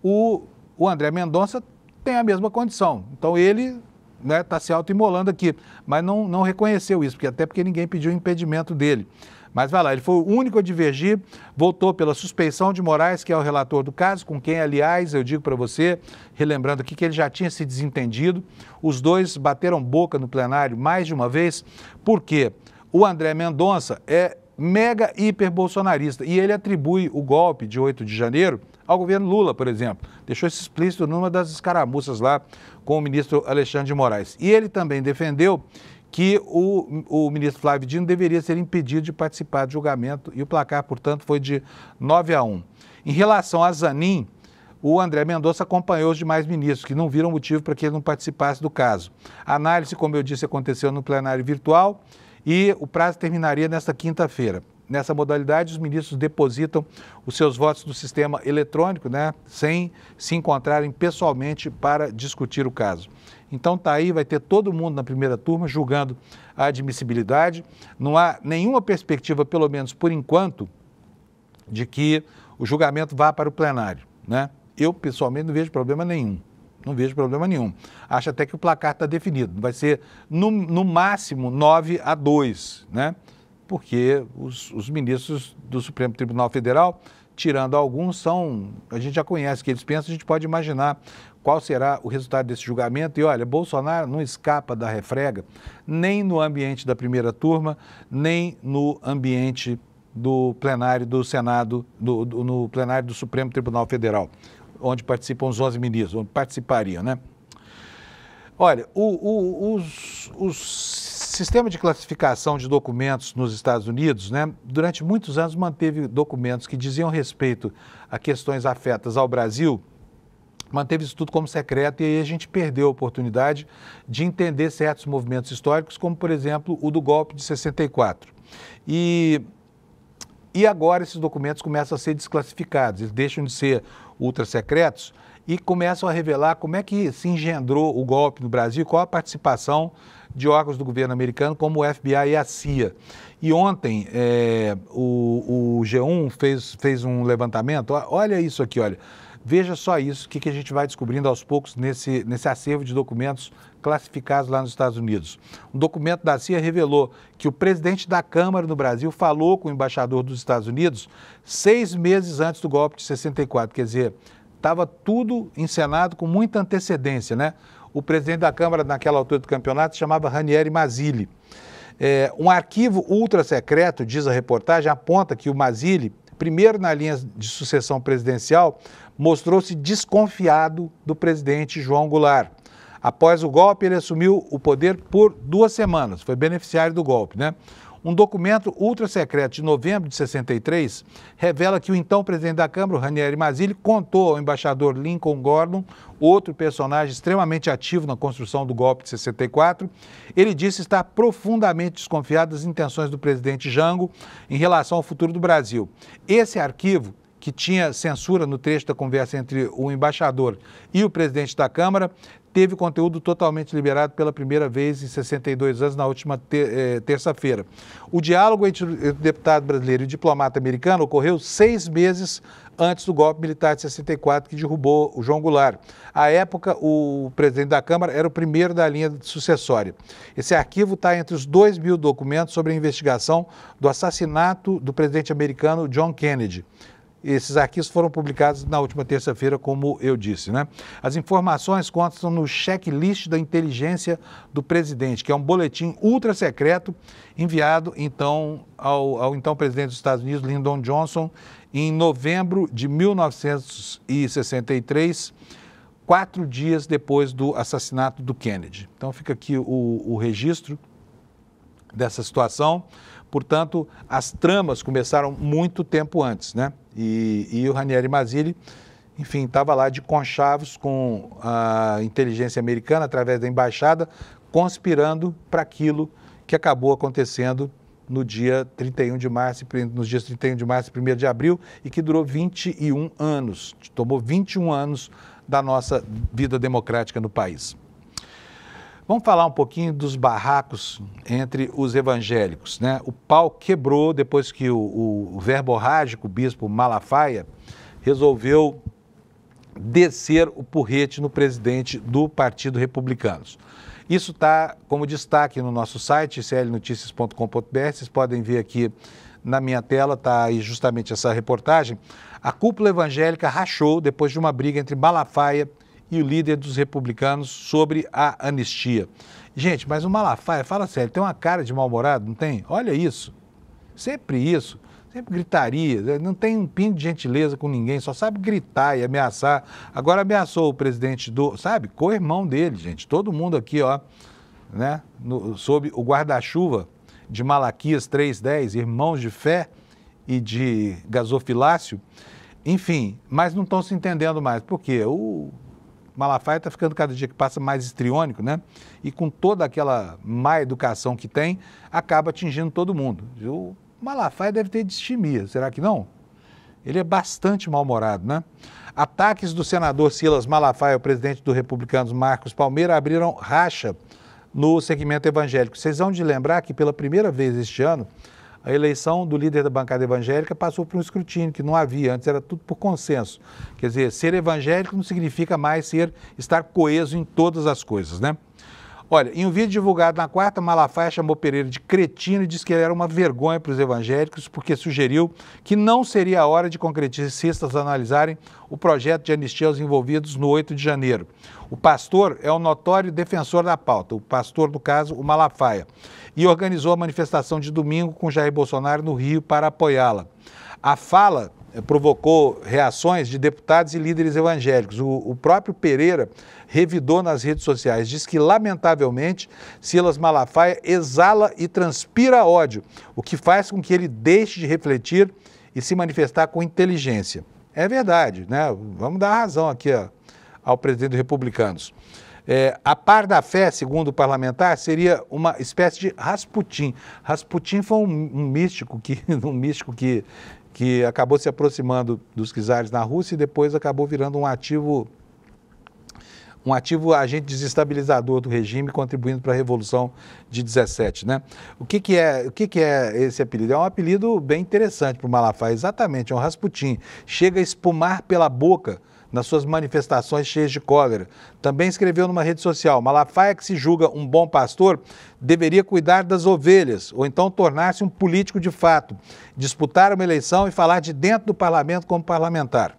o André Mendonça tem a mesma condição. Então ele está se autoimolando aqui, mas não reconheceu isso, até porque ninguém pediu o impedimento dele. Mas vai lá, ele foi o único a divergir, votou pela suspeição de Moraes, que é o relator do caso, com quem, aliás, eu digo para você, relembrando aqui que ele já tinha se desentendido. Os dois bateram boca no plenário mais de uma vez, porque o André Mendonça é mega hiper bolsonarista e ele atribui o golpe de 8 de janeiro ao governo Lula, por exemplo. Deixou isso explícito numa das escaramuças lá com o ministro Alexandre de Moraes. E ele também defendeu que o ministro Flávio Dino deveria ser impedido de participar do julgamento e o placar, portanto, foi de 9-1. Em relação a Zanin, o André Mendonça acompanhou os demais ministros, que não viram motivo para que ele não participasse do caso. A análise, como eu disse, aconteceu no plenário virtual e o prazo terminaria nesta quinta-feira. Nessa modalidade, os ministros depositam os seus votos no sistema eletrônico, né, sem se encontrarem pessoalmente para discutir o caso. Então tá aí, vai ter todo mundo na primeira turma julgando a admissibilidade. Não há nenhuma perspectiva, pelo menos por enquanto, de que o julgamento vá para o plenário, né? Eu, pessoalmente, não vejo problema nenhum. Não vejo problema nenhum. Acho até que o placar está definido. Vai ser, no máximo, 9-2, né? Porque os ministros do Supremo Tribunal Federal, tirando alguns, a gente já conhece o que eles pensam, a gente pode imaginar qual será o resultado desse julgamento. E olha, Bolsonaro não escapa da refrega, nem no ambiente da primeira turma, nem no ambiente do plenário do Senado, no plenário do Supremo Tribunal Federal, onde participam os 11 ministros, onde participariam, né? Olha, o sistema de classificação de documentos nos Estados Unidos, né, durante muitos anos manteve documentos que diziam respeito a questões afetas ao Brasil, manteve isso tudo como secreto, e aí a gente perdeu a oportunidade de entender certos movimentos históricos, como, por exemplo, o do golpe de 64. E agora esses documentos começam a ser desclassificados, eles deixam de ser ultra secretos e começam a revelar como é que se engendrou o golpe no Brasil, qual a participação de órgãos do governo americano, como o FBI e a CIA. E ontem o G1 fez um levantamento, olha isso aqui, olha, veja só isso, o que a gente vai descobrindo aos poucos nesse acervo de documentos classificados lá nos Estados Unidos. Um documento da CIA revelou que o presidente da Câmara no Brasil falou com o embaixador dos Estados Unidos 6 meses antes do golpe de 64, quer dizer, estava tudo encenado com muita antecedência, né? O presidente da Câmara, naquela altura do campeonato, se chamava Ranieri Mazzilli. Um arquivo ultra secreto, diz a reportagem, aponta que o Mazzilli, primeiro na linha de sucessão presidencial, mostrou-se desconfiado do presidente João Goulart. Após o golpe, ele assumiu o poder por 2 semanas, foi beneficiário do golpe, né? Um documento ultra secreto de novembro de 63 revela que o então presidente da Câmara, Ranieri Mazzilli, contou ao embaixador Lincoln Gordon, outro personagem extremamente ativo na construção do golpe de 64. Ele disse estar profundamente desconfiado das intenções do presidente Jango em relação ao futuro do Brasil. Esse arquivo, que tinha censura no trecho da conversa entre o embaixador e o presidente da Câmara, teve conteúdo totalmente liberado pela primeira vez em 62 anos, na última terça-feira. O diálogo entre o deputado brasileiro e o diplomata americano ocorreu 6 meses antes do golpe militar de 64, que derrubou o João Goulart. À época, o presidente da Câmara era o primeiro da linha sucessória. Esse arquivo está entre os 2.000 documentos sobre a investigação do assassinato do presidente americano John Kennedy. Esses arquivos foram publicados na última terça-feira, como eu disse, né? As informações constam no checklist da inteligência do presidente, que é um boletim ultra secreto enviado, então, ao então presidente dos Estados Unidos, Lyndon Johnson, em novembro de 1963, 4 dias depois do assassinato do Kennedy. Então, fica aqui o registro dessa situação. Portanto, as tramas começaram muito tempo antes, né? E o Ranieri Mazzilli, enfim, estava lá de conchavos com a inteligência americana, através da embaixada, conspirando para aquilo que acabou acontecendo no dia 31 de março, nos dias 31 de março e 1º de abril, e que durou 21 anos, tomou 21 anos da nossa vida democrática no país. Vamos falar um pouquinho dos barracos entre os evangélicos, né? O pau quebrou depois que o verborrágico bispo Malafaia resolveu descer o porrete no presidente do Partido Republicanos. Isso está como destaque no nosso site, clnoticias.com.br, vocês podem ver aqui na minha tela, está aí justamente essa reportagem. A cúpula evangélica rachou depois de uma briga entre Malafaia e o líder dos republicanos sobre a anistia. Gente, mas o Malafaia, fala sério, tem uma cara de mal-humorado, não tem? Olha isso, sempre gritaria, não tem um pingo de gentileza com ninguém, só sabe gritar e ameaçar. Agora ameaçou o presidente sabe, co-irmão dele, gente, todo mundo aqui, ó, né, sob o guarda-chuva de Malaquias 3:10, irmãos de fé e de gasofilácio, enfim, mas não estão se entendendo mais, por quê? O Malafaia está ficando cada dia que passa mais histriônico, né? E com toda aquela má educação que tem, acaba atingindo todo mundo. O Malafaia deve ter distimia, será que não? Ele é bastante mal-humorado, né? Ataques do senador Silas Malafaia ao presidente do Republicanos, Marcos Palmeira, abriram racha no segmento evangélico. Vocês vão de lembrar que pela primeira vez este ano, a eleição do líder da bancada evangélica passou por um escrutínio que não havia, antes era tudo por consenso. Quer dizer, ser evangélico não significa mais estar coeso em todas as coisas, né? Olha, em um vídeo divulgado na quarta, Malafaia chamou Pereira de cretino e disse que ele era uma vergonha para os evangélicos porque sugeriu que não seria a hora de congressistas analisarem o projeto de anistia aos envolvidos no 8 de janeiro. O pastor é um notório defensor da pauta, o pastor, no caso, o Malafaia, e organizou a manifestação de domingo com Jair Bolsonaro no Rio para apoiá-la. A fala provocou reações de deputados e líderes evangélicos. O próprio Pereira revidou nas redes sociais, diz que, lamentavelmente, Silas Malafaia exala e transpira ódio, o que faz com que ele deixe de refletir e se manifestar com inteligência. É verdade, né? Vamos dar razão aqui ao presidente dos Republicanos. A par da fé, segundo o parlamentar, seria uma espécie de Rasputin. Rasputin foi um místico que acabou se aproximando dos czares na Rússia e depois acabou virando um ativo agente desestabilizador do regime, contribuindo para a Revolução de 17, né? O que é esse apelido? É um apelido bem interessante para o Malafaia, exatamente, é um Rasputin. Chega a espumar pela boca nas suas manifestações cheias de cólera. Também escreveu numa rede social: Malafaia, que se julga um bom pastor, deveria cuidar das ovelhas, ou então tornar-se um político de fato, disputar uma eleição e falar de dentro do parlamento como parlamentar.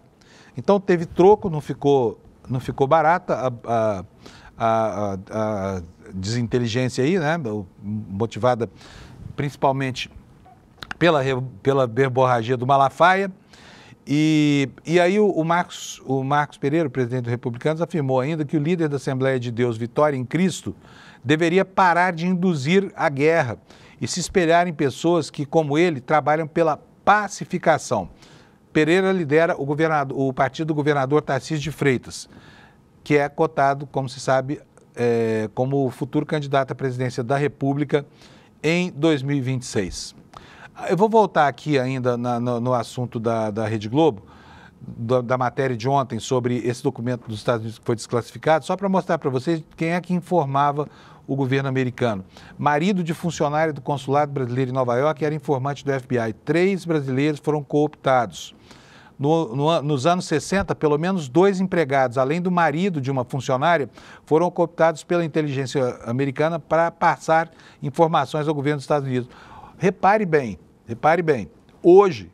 Então teve troco, não ficou barata a desinteligência aí, né? Motivada principalmente pela verborragia do Malafaia. E aí o Marcos Pereira, o presidente do Republicanos, afirmou ainda que o líder da Assembleia de Deus, Vitória em Cristo, deveria parar de induzir a guerra e se espelhar em pessoas que, como ele, trabalham pela pacificação. Pereira lidera o partido do governador Tarcísio de Freitas, que é cotado, como se sabe, como futuro candidato à presidência da República em 2026. Eu vou voltar aqui ainda no assunto da Rede Globo, da matéria de ontem sobre esse documento dos Estados Unidos que foi desclassificado, só para mostrar para vocês quem é que informava o governo americano. Marido de funcionário do consulado brasileiro em Nova York era informante do FBI. 3 brasileiros foram cooptados. Nos anos 60, pelo menos 2 empregados, além do marido de uma funcionária, foram cooptados pela inteligência americana para passar informações ao governo dos Estados Unidos. Repare bem, hoje,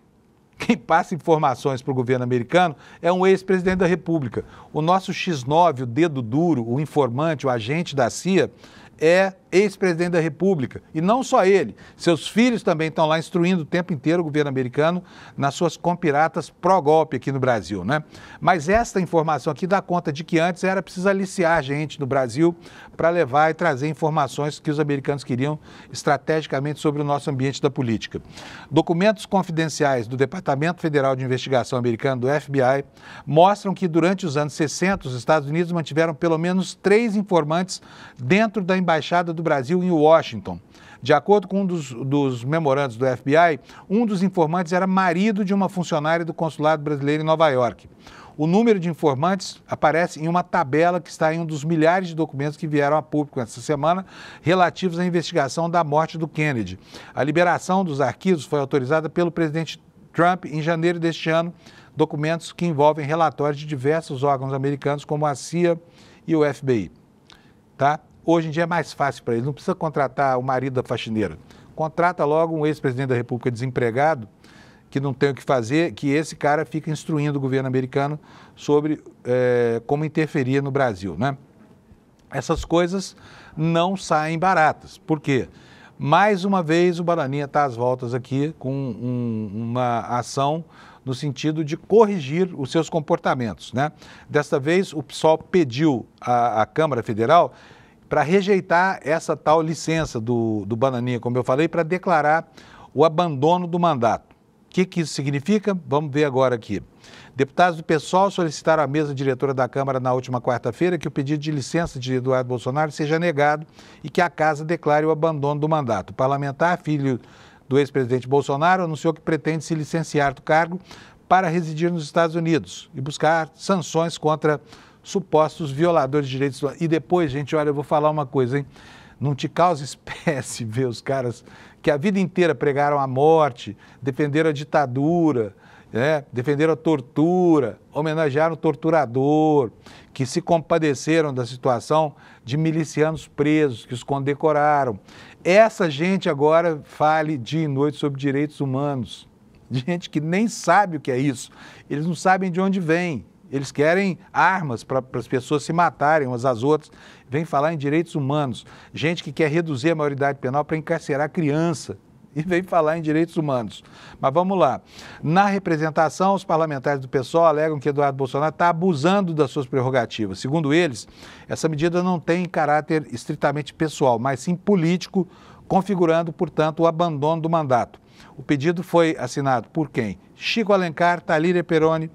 quem passa informações para o governo americano é um ex-presidente da República. O nosso X9, o dedo duro, o informante, o agente da CIA, é ex-presidente da República. E não só ele, seus filhos também estão lá instruindo o tempo inteiro o governo americano nas suas compiratas pró-golpe aqui no Brasil, né? Mas esta informação aqui dá conta de que antes era preciso aliciar a gente no Brasil para levar e trazer informações que os americanos queriam estrategicamente sobre o nosso ambiente da política. Documentos confidenciais do Departamento Federal de Investigação americano, do FBI, mostram que durante os anos 60 os Estados Unidos mantiveram pelo menos 3 informantes dentro da Embaixada do Brasil em Washington. De acordo com um dos memorandos do FBI, um dos informantes era marido de uma funcionária do consulado brasileiro em Nova York. O número de informantes aparece em uma tabela que está em um dos milhares de documentos que vieram a público essa semana relativos à investigação da morte do Kennedy. A liberação dos arquivos foi autorizada pelo presidente Trump em janeiro deste ano, documentos que envolvem relatórios de diversos órgãos americanos como a CIA e o FBI. Tá? Hoje em dia é mais fácil para ele, não precisa contratar o marido da faxineira. Contrata logo um ex-presidente da República desempregado, que não tem o que fazer, que esse cara fica instruindo o governo americano sobre como interferir no Brasil, né? Essas coisas não saem baratas. Por quê? Mais uma vez o Bananinha está às voltas aqui com uma ação no sentido de corrigir os seus comportamentos, né? Desta vez o PSOL pediu à Câmara Federal para rejeitar essa tal licença do Bananinha, como eu falei, para declarar o abandono do mandato. O que isso significa? Vamos ver agora aqui. Deputados do PSOL solicitaram à mesa diretora da Câmara na última quarta-feira que o pedido de licença de Eduardo Bolsonaro seja negado e que a Casa declare o abandono do mandato. O parlamentar, filho do ex-presidente Bolsonaro, anunciou que pretende se licenciar do cargo para residir nos Estados Unidos e buscar sanções contra supostos violadores de direitos humanos. E depois, gente, olha, eu vou falar uma coisa, hein? Não te causa espécie ver os caras que a vida inteira pregaram a morte, defenderam a ditadura, defenderam a tortura, homenagearam o torturador, que se compadeceram da situação de milicianos presos, que os condecoraram. Essa gente agora fale dia e noite sobre direitos humanos. Gente que nem sabe o que é isso. Eles não sabem de onde vem. Eles querem armas para as pessoas se matarem umas às outras. Vem falar em direitos humanos. Gente que quer reduzir a maioridade penal para encarcerar criança. E vem falar em direitos humanos. Mas vamos lá. Na representação, os parlamentares do PSOL alegam que Eduardo Bolsonaro está abusando das suas prerrogativas. Segundo eles, essa medida não tem caráter estritamente pessoal, mas sim político, configurando, portanto, o abandono do mandato. O pedido foi assinado por quem? Chico Alencar, Talíria Petroni,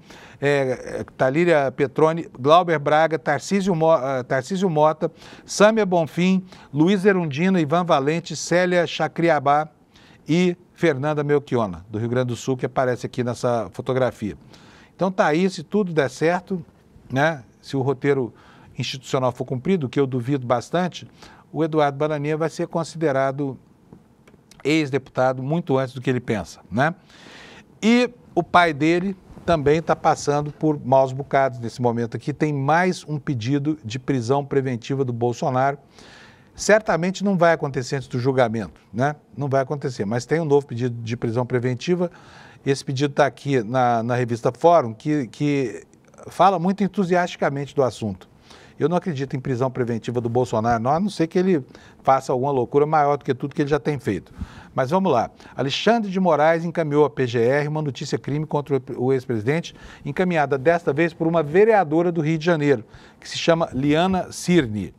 Glauber Braga, Tarcísio Mota, Sâmia Bonfim, Luiz Erundina, Ivan Valente, Célia Chacriabá e Fernanda Melchiona, do Rio Grande do Sul, que aparece aqui nessa fotografia. Então tá aí, se tudo der certo, né? Se o roteiro institucional for cumprido, que eu duvido bastante, o Eduardo Bananinha vai ser considerado ex-deputado muito antes do que ele pensa, né? E o pai dele também está passando por maus bocados nesse momento aqui. Tem mais um pedido de prisão preventiva do Bolsonaro. Certamente não vai acontecer antes do julgamento, né? Não vai acontecer, mas tem um novo pedido de prisão preventiva. Esse pedido está aqui na revista Fórum, que fala muito entusiasticamente do assunto. Eu não acredito em prisão preventiva do Bolsonaro, não, a não ser que ele faça alguma loucura maior do que tudo que ele já tem feito. Mas vamos lá. Alexandre de Moraes encaminhou à PGR uma notícia-crime contra o ex-presidente, encaminhada desta vez por uma vereadora do Rio de Janeiro, que se chama Liana Cirne.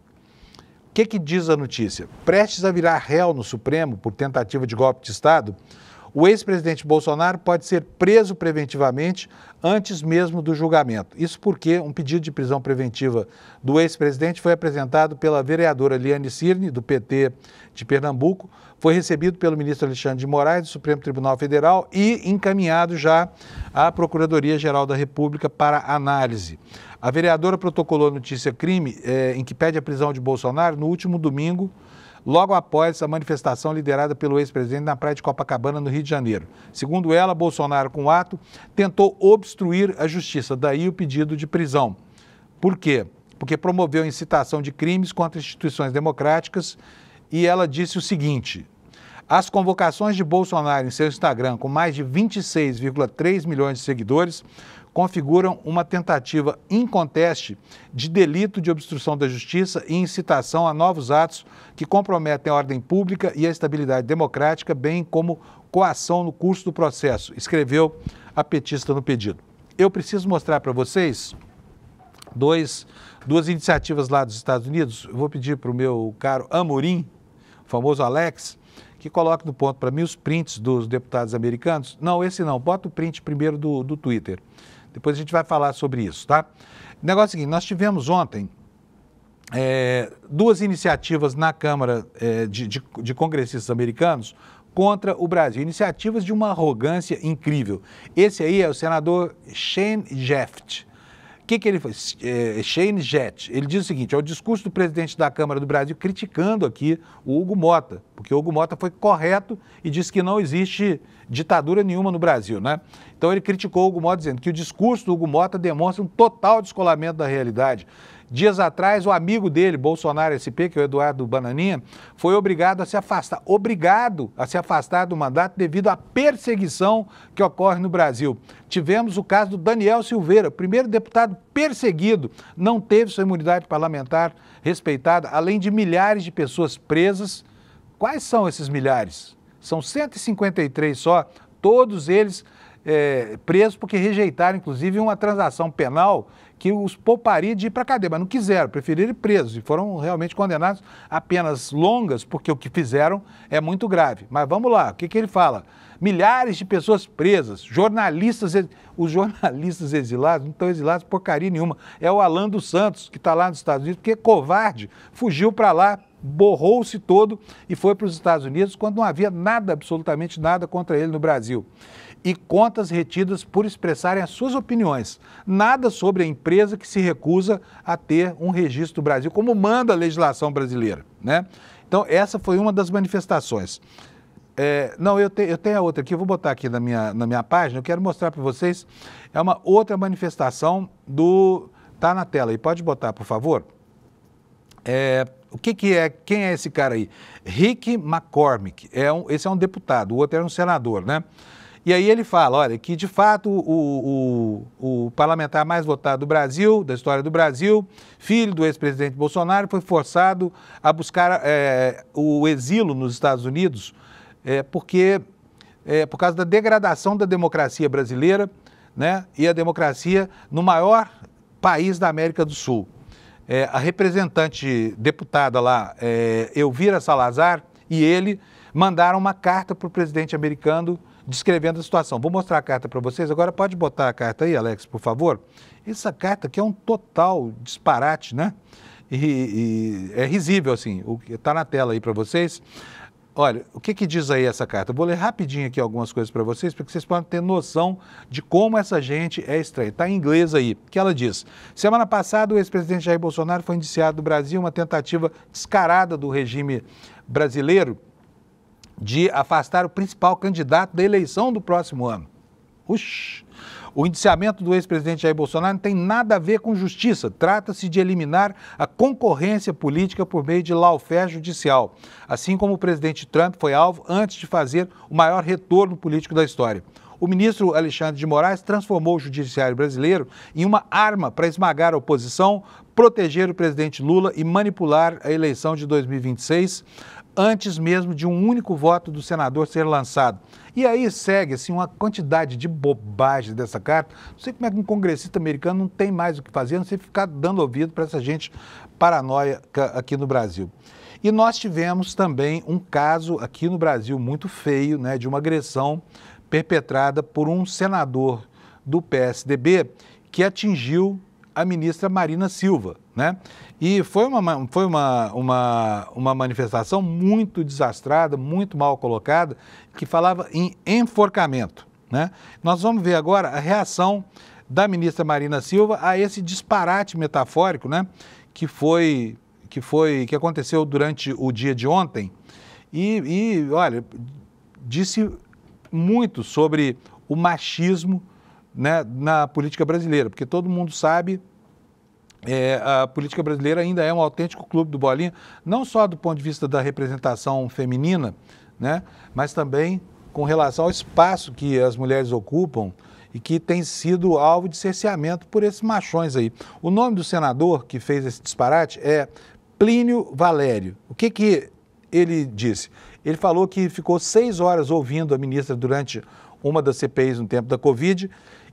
O que diz a notícia? Prestes a virar réu no Supremo por tentativa de golpe de Estado, O ex-presidente Bolsonaro pode ser preso preventivamente antes mesmo do julgamento. Isso porque um pedido de prisão preventiva do ex-presidente foi apresentado pela vereadora Liane Cirne, do PT de Pernambuco, foi recebido pelo ministro Alexandre de Moraes, do Supremo Tribunal Federal, e encaminhado já à Procuradoria-Geral da República para análise. A vereadora protocolou notícia-crime em que pede a prisão de Bolsonaro no último domingo, logo após a manifestação liderada pelo ex-presidente na praia de Copacabana, no Rio de Janeiro. Segundo ela, Bolsonaro, com o ato, tentou obstruir a justiça, daí o pedido de prisão. Por quê? Porque promoveu incitação de crimes contra instituições democráticas e ela disse o seguinte: as convocações de Bolsonaro em seu Instagram, com mais de 26,3 milhões de seguidores, configuram uma tentativa inconteste de delito de obstrução da justiça e incitação a novos atos que comprometem a ordem pública e a estabilidade democrática, bem como coação no curso do processo, escreveu a petista no pedido. Eu preciso mostrar para vocês duas iniciativas lá dos Estados Unidos. Eu vou pedir para o meu caro Amorim, o famoso Alex, que coloque no ponto para mim os prints dos deputados americanos. Não, esse não, bota o print primeiro do Twitter. Depois a gente vai falar sobre isso, tá? O negócio é o seguinte, nós tivemos ontem duas iniciativas na Câmara de congressistas americanos contra o Brasil, iniciativas de uma arrogância incrível. Esse aí é o senador Shane Jett. O que ele fez? Shane Jett, ele diz o seguinte: é o discurso do presidente da Câmara do Brasil criticando aqui o Hugo Mota, porque o Hugo Mota foi correto e disse que não existe ditadura nenhuma no Brasil, né? Então ele criticou o Hugo Mota dizendo que o discurso do Hugo Mota demonstra um total descolamento da realidade. Dias atrás, o amigo dele, Bolsonaro SP, que é o Eduardo Bananinha, foi obrigado a se afastar do mandato devido à perseguição que ocorre no Brasil. Tivemos o caso do Daniel Silveira, primeiro deputado perseguido, não teve sua imunidade parlamentar respeitada, além de milhares de pessoas presas. Quais são esses milhares? São 153 só, todos eles presos porque rejeitaram, inclusive, uma transação penal que os pouparia de ir para a cadeia, mas não quiseram, preferiram ir presos e foram realmente condenados a penas longas, porque o que fizeram é muito grave. Mas vamos lá, o que ele fala? Milhares de pessoas presas, os jornalistas exilados não estão exilados porcaria nenhuma. É o Alan dos Santos, que está lá nos Estados Unidos, porque covarde, fugiu para lá, borrou-se todo e foi para os Estados Unidos quando não havia nada, absolutamente nada contra ele no Brasil. E contas retidas por expressarem as suas opiniões. Nada sobre a empresa que se recusa a ter um registro do Brasil, como manda a legislação brasileira, né? Então, essa foi uma das manifestações. Não, eu tenho a outra aqui, eu vou botar aqui na minha página, eu quero mostrar para vocês, é uma outra manifestação tá na tela aí, pode botar, por favor? Quem é esse cara aí? Rick McCormick, esse é um deputado, o outro era um senador, né? E aí ele fala, olha, que de fato o parlamentar mais votado do Brasil, da história do Brasil, filho do ex-presidente Bolsonaro, foi forçado a buscar o exílio nos Estados Unidos por causa da degradação da democracia brasileira, né, e a democracia no maior país da América do Sul. A representante deputada lá, Elvira Salazar, e ele mandaram uma carta para o presidente americano descrevendo a situação. Vou mostrar a carta para vocês. Agora pode botar a carta aí, Alex, por favor. Essa carta aqui é um total disparate, né? E é risível, assim. Está na tela aí para vocês. Olha, o que diz aí essa carta? Eu vou ler rapidinho aqui algumas coisas para vocês, para que vocês possam ter noção de como essa gente é estranha. Está em inglês aí, que ela diz: semana passada, o ex-presidente Jair Bolsonaro foi indiciado no Brasil uma tentativa descarada do regime brasileiro de afastar o principal candidato da eleição do próximo ano. O indiciamento do ex-presidente Jair Bolsonaro não tem nada a ver com justiça. Trata-se de eliminar a concorrência política por meio de lawfare judicial, assim como o presidente Trump foi alvo antes de fazer o maior retorno político da história. O ministro Alexandre de Moraes transformou o judiciário brasileiro em uma arma para esmagar a oposição, proteger o presidente Lula e manipular a eleição de 2026, antes mesmo de um único voto do senador ser lançado. E aí segue assim, uma quantidade de bobagem dessa carta. Não sei como é que um congressista americano não tem mais o que fazer, não sei ficar dando ouvido para essa gente paranoica aqui no Brasil. E nós tivemos também um caso aqui no Brasil muito feio, né, de uma agressão perpetrada por um senador do PSDB que atingiu a ministra Marina Silva, né? E foi uma manifestação muito desastrada, muito mal colocada, que falava em enforcamento, né? Nós vamos ver agora a reação da ministra Marina Silva a esse disparate metafórico, né? Que aconteceu durante o dia de ontem e olha, disse muito sobre o machismo, né, na política brasileira, porque todo mundo sabe, a política brasileira ainda é um autêntico clube do bolinha, não só do ponto de vista da representação feminina, né, mas também com relação ao espaço que as mulheres ocupam e que tem sido alvo de cerceamento por esses machões aí. O nome do senador que fez esse disparate é Plínio Valério. O que ele disse? Ele falou que ficou 6 horas ouvindo a ministra durante uma das CPIs no tempo da Covid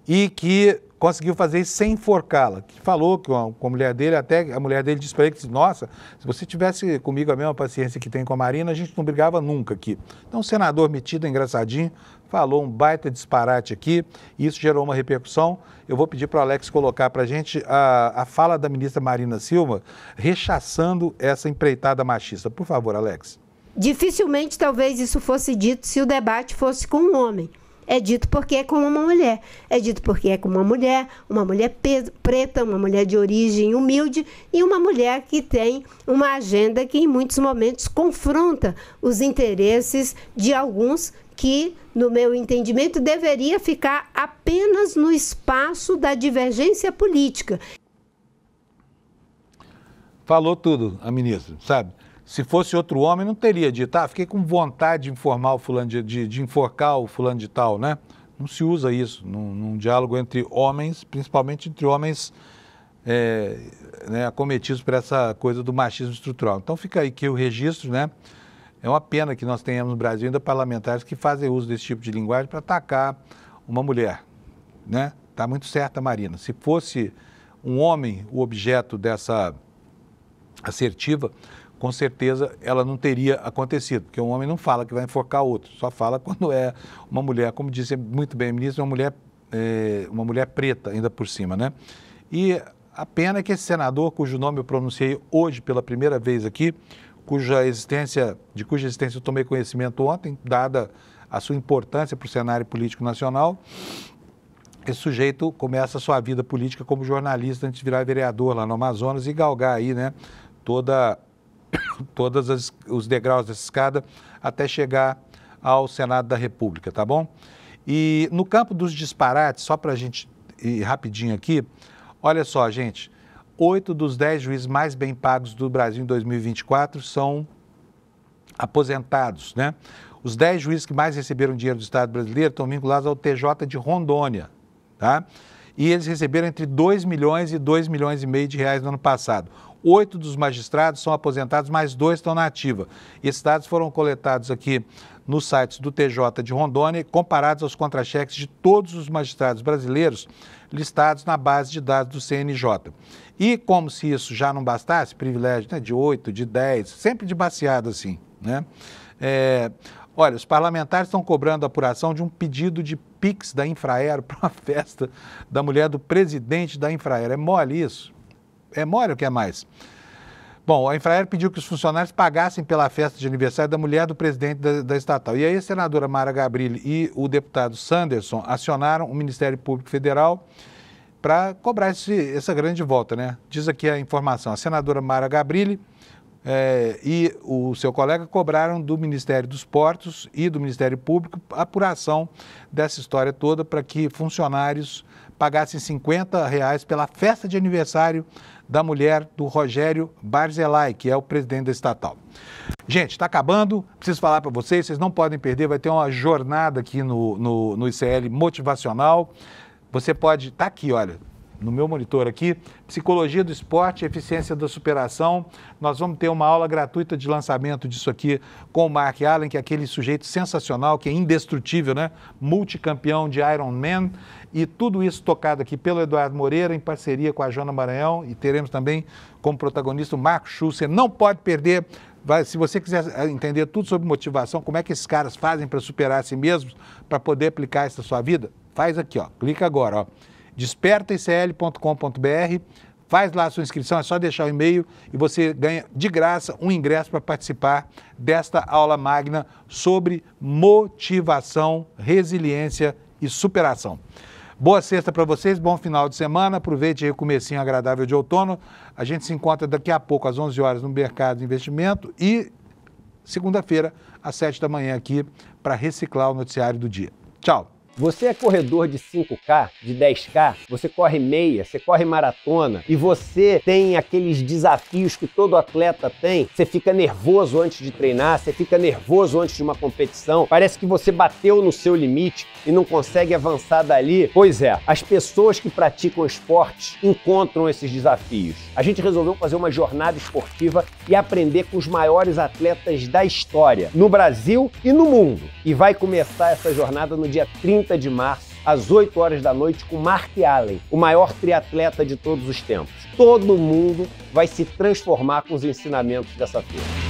e que conseguiu fazer isso sem enforcá-la. Que falou com a mulher dele, até a mulher dele disse para ele que, nossa, se você tivesse comigo a mesma paciência que tem com a Marina, a gente não brigava nunca aqui. Então o senador metido, engraçadinho, falou um baita disparate aqui, e isso gerou uma repercussão. Eu vou pedir para o Alex colocar para a gente a fala da ministra Marina Silva rechaçando essa empreitada machista. Por favor, Alex. Dificilmente talvez isso fosse dito se o debate fosse com um homem. É dito porque é com uma mulher. É dito porque é com uma mulher preta, uma mulher de origem humilde e uma mulher que tem uma agenda que em muitos momentos confronta os interesses de alguns que, no meu entendimento, deveria ficar apenas no espaço da divergência política. Falou tudo a ministra, sabe? Se fosse outro homem, não teria dito, fiquei com vontade de informar o fulano, de enforcar o fulano de tal, né? Não se usa isso num diálogo entre homens, principalmente entre homens né, acometidos por essa coisa do machismo estrutural. Então fica aí aqui o registro, né? É uma pena que nós tenhamos no Brasil ainda parlamentares que fazem uso desse tipo de linguagem para atacar uma mulher, né? Está muito certa, Marina. Se fosse um homem o objeto dessa assertiva, com certeza ela não teria acontecido, porque um homem não fala que vai enforcar outro, só fala quando é uma mulher, como disse muito bem a ministra, uma mulher preta ainda por cima, né? E a pena é que esse senador, cujo nome eu pronunciei hoje pela primeira vez aqui, de cuja existência eu tomei conhecimento ontem, dada a sua importância para o cenário político nacional, esse sujeito começa a sua vida política como jornalista antes de virar vereador lá no Amazonas e galgar aí, né, todos os degraus dessa escada até chegar ao Senado da República, tá bom? E no campo dos disparates, só para a gente ir rapidinho aqui, olha só, gente, 8 dos 10 juízes mais bem pagos do Brasil em 2024 são aposentados, né? Os 10 juízes que mais receberam dinheiro do Estado brasileiro estão vinculados ao TJ de Rondônia, tá? E eles receberam entre 2 milhões e 2 milhões e meio de reais no ano passado. 8 dos magistrados são aposentados, mais 2 estão na ativa. E esses dados foram coletados aqui nos sites do TJ de Rondônia, comparados aos contra-cheques de todos os magistrados brasileiros listados na base de dados do CNJ. E como se isso já não bastasse, privilégio, né, de 8, de 10, sempre de baseado assim, né? Olha, os parlamentares estão cobrando a apuração de um pedido de Pix da Infraero para uma festa da mulher do presidente da Infraero. É mole isso? É mole ou quer mais? Bom, a Infraero pediu que os funcionários pagassem pela festa de aniversário da mulher do presidente da estatal. E aí a senadora Mara Gabrilli e o deputado Sanderson acionaram o Ministério Público Federal para cobrar essa grande volta, né? Diz aqui a informação, a senadora Mara Gabrilli e o seu colega cobraram do Ministério dos Portos e do Ministério Público a apuração dessa história toda para que funcionários pagassem R$50 pela festa de aniversário da mulher do Rogério Barzilai, que é o presidente da estatal. Gente, está acabando, preciso falar para vocês não podem perder, vai ter uma jornada aqui no ICL motivacional. Você pode, tá aqui, olha, no meu monitor aqui, Psicologia do Esporte, Eficiência da Superação. Nós vamos ter uma aula gratuita de lançamento disso aqui com o Mark Allen, que é aquele sujeito sensacional, que é indestrutível, né? Multicampeão de Ironman. E tudo isso tocado aqui pelo Eduardo Moreira, em parceria com a Joana Maranhão, e teremos também como protagonista o Marco Chu. Você não pode perder. Se você quiser entender tudo sobre motivação, como é que esses caras fazem para superar a si mesmos, para poder aplicar isso na sua vida, faz aqui, ó. Clica agora, ó. despertaicl.com.br, faz lá a sua inscrição, é só deixar o e-mail e você ganha de graça um ingresso para participar desta aula magna sobre motivação, resiliência e superação. Boa sexta para vocês, bom final de semana, aproveite aí o comecinho agradável de outono. A gente se encontra daqui a pouco às 11 horas no Mercado de Investimento e segunda-feira às 7 da manhã aqui para reciclar o noticiário do dia. Tchau! Você é corredor de 5K, de 10K, você corre meia, você corre maratona e você tem aqueles desafios que todo atleta tem. Você fica nervoso antes de treinar, você fica nervoso antes de uma competição, parece que você bateu no seu limite e não consegue avançar dali. Pois é, as pessoas que praticam esportes encontram esses desafios. A gente resolveu fazer uma jornada esportiva e aprender com os maiores atletas da história, no Brasil e no mundo. E vai começar essa jornada no dia 30 de março, às 8 horas da noite, com Mark Allen, o maior triatleta de todos os tempos. Todo mundo vai se transformar com os ensinamentos dessa feira.